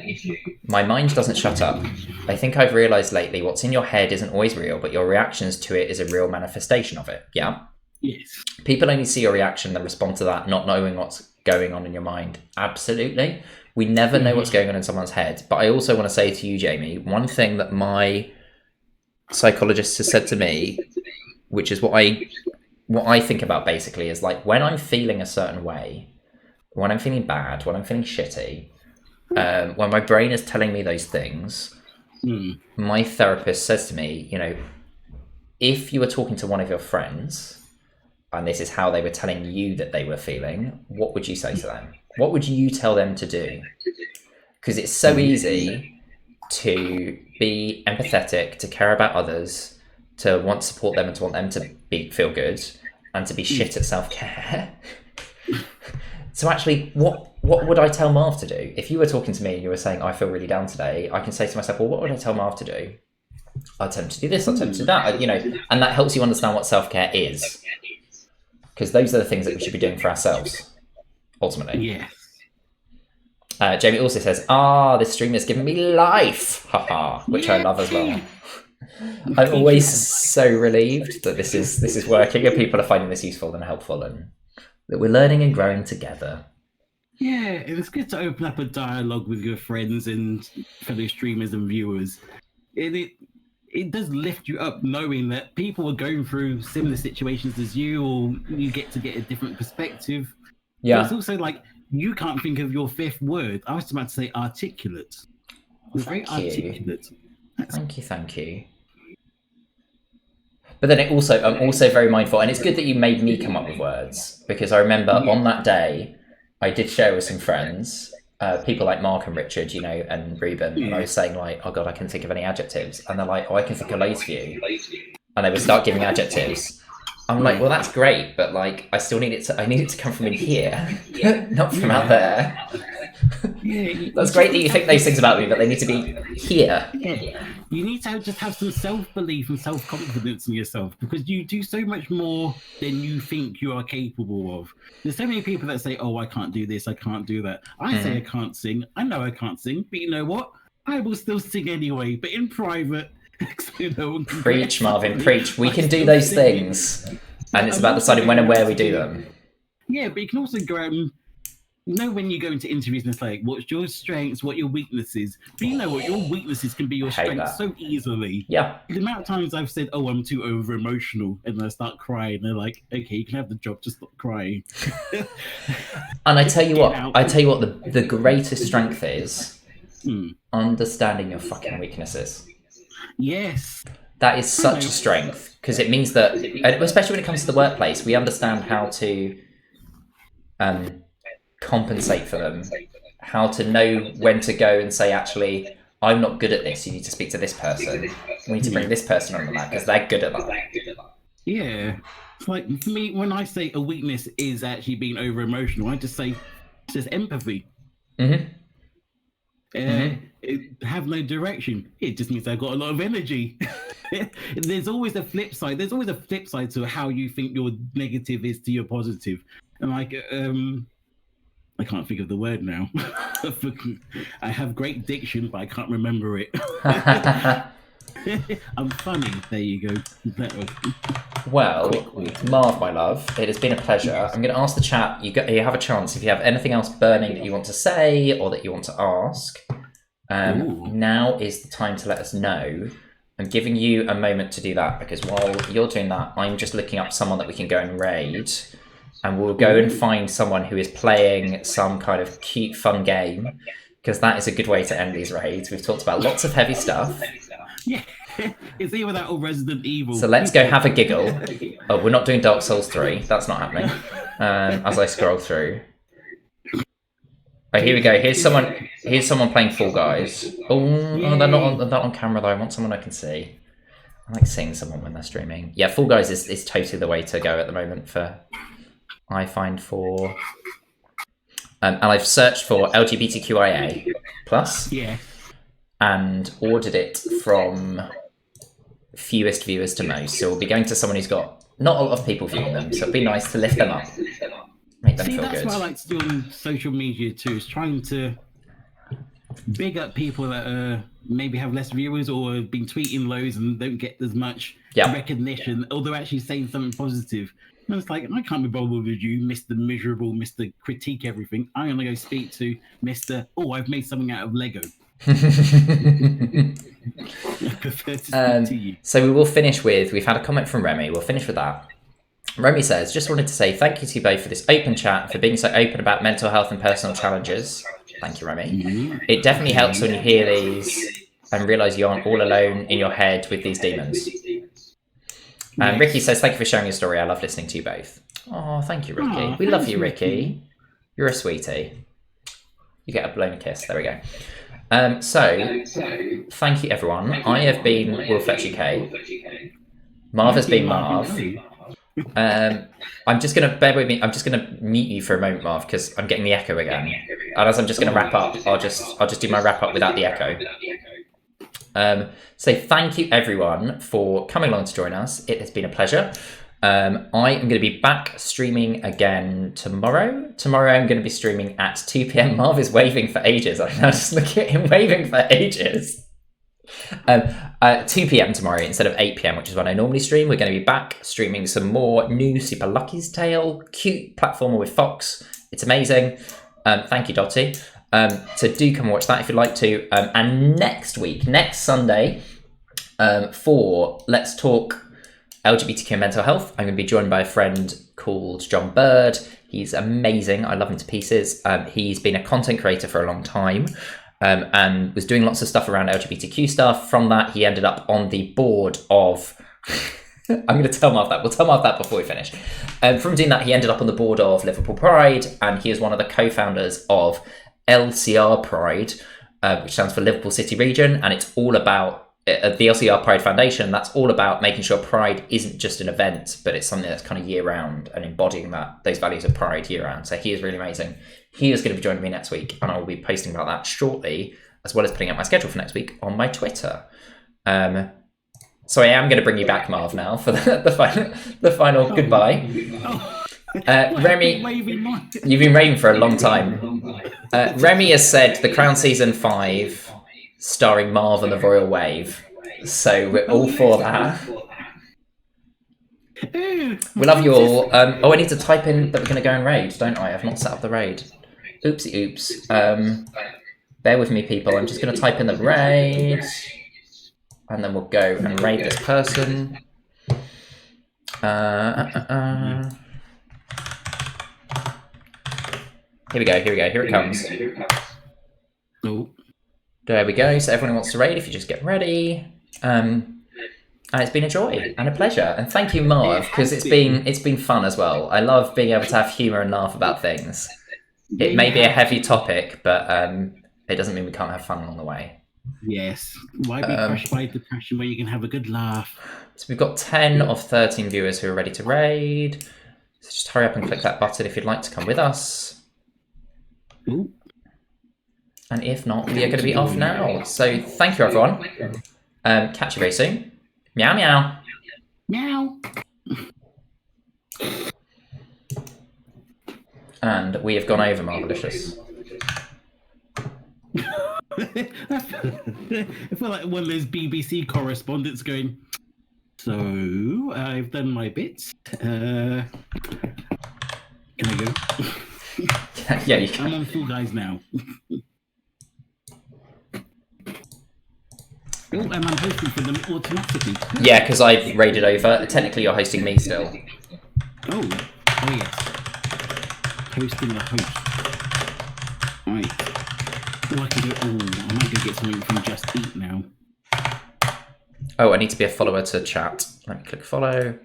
My mind doesn't shut up. I think I've realised lately what's in your head isn't always real, but your reactions to it is a real manifestation of it. Yeah? Yes. People only see your reaction and respond to that, not knowing what's going on in your mind. Absolutely. We never know what's going on in someone's head. But I also want to say to you, Jamie, one thing that my psychologist has said to me, which is what I think about basically, is like when I'm feeling a certain way, when I'm feeling bad, when I'm feeling shitty, when my brain is telling me those things, my therapist says to me, you know, if you were talking to one of your friends and this is how they were telling you that they were feeling, what would you say to them? What would you tell them to do? Because it's so easy to be empathetic, to care about others, to want to support them and to want them to feel good, and to be shit at self-care. So actually, what would I tell Marv to do? If you were talking to me and you were saying, I feel really down today, I can say to myself, well, what would I tell Marv to do? I'll tell him to do this, I'll tell him to do that, you know, and that helps you understand what self-care is. Because those are the things that we should be doing for ourselves, ultimately. Yes. Jamie also says, this stream has given me life, haha, which I love as well. I'm always so relieved that this is working and people are finding this useful and helpful and that we're learning and growing together. Yeah, it's good to open up a dialogue with your friends and fellow streamers and viewers. It does lift you up knowing that people are going through similar situations as you, or you get to get a different perspective. Yeah. But it's also like, you can't think of your 5th word. I was about to say articulate. Thank you. Articulate. Thank you. But then I'm also very mindful, and it's good that you made me come up with words, because I remember on that day, I did share with some friends, people like Mark and Richard, you know, and Ruben, and I was saying like, oh God, I can't think of any adjectives. And they're like, oh, I can think of loads for you. And they would start giving adjectives. I'm like, well, that's great, but like, I need it to come from in here, not from out there. That's great that you think those things about me, but they need to be here. Yeah. You need to just have some self-belief and self-confidence in yourself, because you do so much more than you think you are capable of. There's so many people that say, oh, I can't do this, I can't do that. I say I can't sing. I know I can't sing, but you know what? I will still sing anyway, but in private. You know, preach, Marvin, preach. We can do those things, and it's about deciding when and where we do them. Yeah, but you can also go out and when you go into interviews and it's like, what's your strengths, what your weaknesses? But you know what, your weaknesses can be your strengths so easily. Yeah. The amount of times I've said, oh, I'm too over emotional, and I start crying, they're like, okay, you can have the job, just stop crying. And I tell you what, the greatest strength is understanding your fucking weaknesses. Yes. That is such a strength, because it means that, especially when it comes to the workplace, we understand how to compensate for them, how to know when to go and say, actually, I'm not good at this, you need to speak to this person. We need to bring this person on the mat because they're good at that. Yeah. It's like, for me, when I say a weakness is actually being over emotional, I just say it's just empathy. Have no direction. It just means I've got a lot of energy. There's always a flip side. There's always a flip side to how you think your negative is to your positive. And like, I can't think of the word now. I have great diction, but I can't remember it. I'm funny. There you go. Well, Marv, my love, it has been a pleasure. I'm going to ask the chat. You have a chance if you have anything else burning that you want to say or that you want to ask. Now is the time to let us know. I'm giving you a moment to do that, because while you're doing that, I'm just looking up someone that we can go and raid. And we'll go and find someone who is playing some kind of cute, fun game, because that is a good way to end these raids. We've talked about lots of heavy stuff. Yeah, it's either that or Resident Evil. So let's go have a giggle. Oh, we're not doing Dark Souls 3. That's not happening. As I scroll through. Oh, here we go. Here's someone playing Fall Guys. Oh, they're not on camera though. I want someone I can see. I like seeing someone when they're streaming. Yeah, Fall Guys is totally the way to go at the moment for... I find for... and I've searched for LGBTQIA+. Yeah. And ordered it from fewest viewers to most. So we'll be going to someone who's got not a lot of people viewing them. So it'd be nice to lift them up. Make them feel good. That's what I like to do on social media too, is trying to big up people that maybe have less viewers or have been tweeting loads and don't get as much recognition, or they're actually saying something positive. And it's like, I can't be bothered with you, Mr. Miserable, Mr. Critique Everything. I'm going to go speak to Mr. Oh, I've made something out of Lego. I prefer to speak to you. So we will finish with, we've had a comment from Remy. We'll finish with that. Remy says, just wanted to say thank you to you both for this open chat and for being so open about mental health and personal challenges. Thank you, Remy. It definitely helps when you hear these and realise you aren't all alone in your head with these demons. Ricky says, thank you for sharing your story. I love listening to you both. Oh, thank you, Ricky. We love you, Ricky. You're a sweetie. You get a blown kiss. There we go. So, thank you, everyone. I have been Will Fletch UK. Marv has been Marv. I'm just going to, bear with me, I'm just going to mute you for a moment, Marv, because I'm getting the echo again. And as I'm just going to wrap up, I'll just do my wrap up without the echo. So thank you everyone for coming along to join us. It has been a pleasure. I am going to be back streaming again tomorrow. Tomorrow I'm going to be streaming at 2 p.m. Marv is waving for ages. I'm now just looking at him waving for ages. 2 p.m. tomorrow instead of 8 p.m, which is when I normally stream. We're going to be back streaming some more new Super Lucky's Tale, cute platformer with Fox. It's amazing. Thank you, Dottie. So do come and watch that if you'd like to. And next Sunday, for Let's Talk LGBTQ and Mental Health, I'm going to be joined by a friend called John Bird. He's amazing. I love him to pieces. He's been a content creator for a long time. And was doing lots of stuff around LGBTQ stuff. From that, he ended up on the board of... I'm going to tell Marv that. We'll tell Marv that before we finish. From doing that, he ended up on the board of Liverpool Pride, and he is one of the co-founders of LCR Pride, which stands for Liverpool City Region, and it's all about the LCR Pride Foundation. That's all about making sure Pride isn't just an event, but it's something that's kind of year-round and embodying those values of Pride year-round. So he is really amazing. He is going to be joining me next week, and I will be posting about that shortly, as well as putting out my schedule for next week on my Twitter. So I am going to bring you back, Marv, now for the final goodbye. Remy, you've been raving for a long time. Remy has said The Crown Season 5, starring Marv and the Royal Wave. So we're all for that. We love you all. I need to type in that we're going to go and raid, don't I? I've not set up the raid. Oopsie oops. Bear with me, people. I'm just going to type in the raid, and then we'll go and raid this person. Here we go. Here it comes. Oh. There we go. So everyone wants to raid. If you just get ready. And it's been a joy and a pleasure. And thank you, Marv, because it's been fun as well. I love being able to have humour and laugh about things. It may be a heavy topic, but it doesn't mean we can't have fun along the way. Yes. Why be crushed by depression where you can have a good laugh? So we've got 10 of 13 viewers who are ready to raid. So just hurry up and click that button if you'd like to come with us. Ooh. And if not, we are going to be off now. So thank you, everyone. Catch you very soon. Meow, meow. Meow. And we have gone over Marvelicious. I feel like one of those BBC correspondents going, so I've done my bits. Can I go? Yeah, you can. I'm on Full Guys now. Oh, and I'm hosting for them automatically. Yeah, because I've raided over. Technically, you're hosting me still. Oh yes. Hosting the host. Right. Oh, I can go. Oh, I might go get something from Just Eat now. Oh, I need to be a follower to chat. Let me click follow.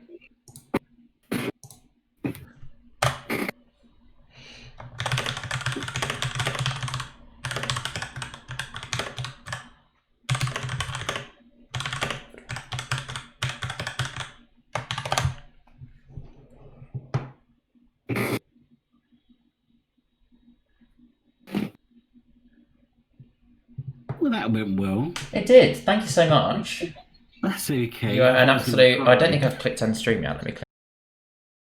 Well, that went well. It did. Thank you so much. That's okay. You are an absolute. I don't think I've clicked on stream yet. Let me click.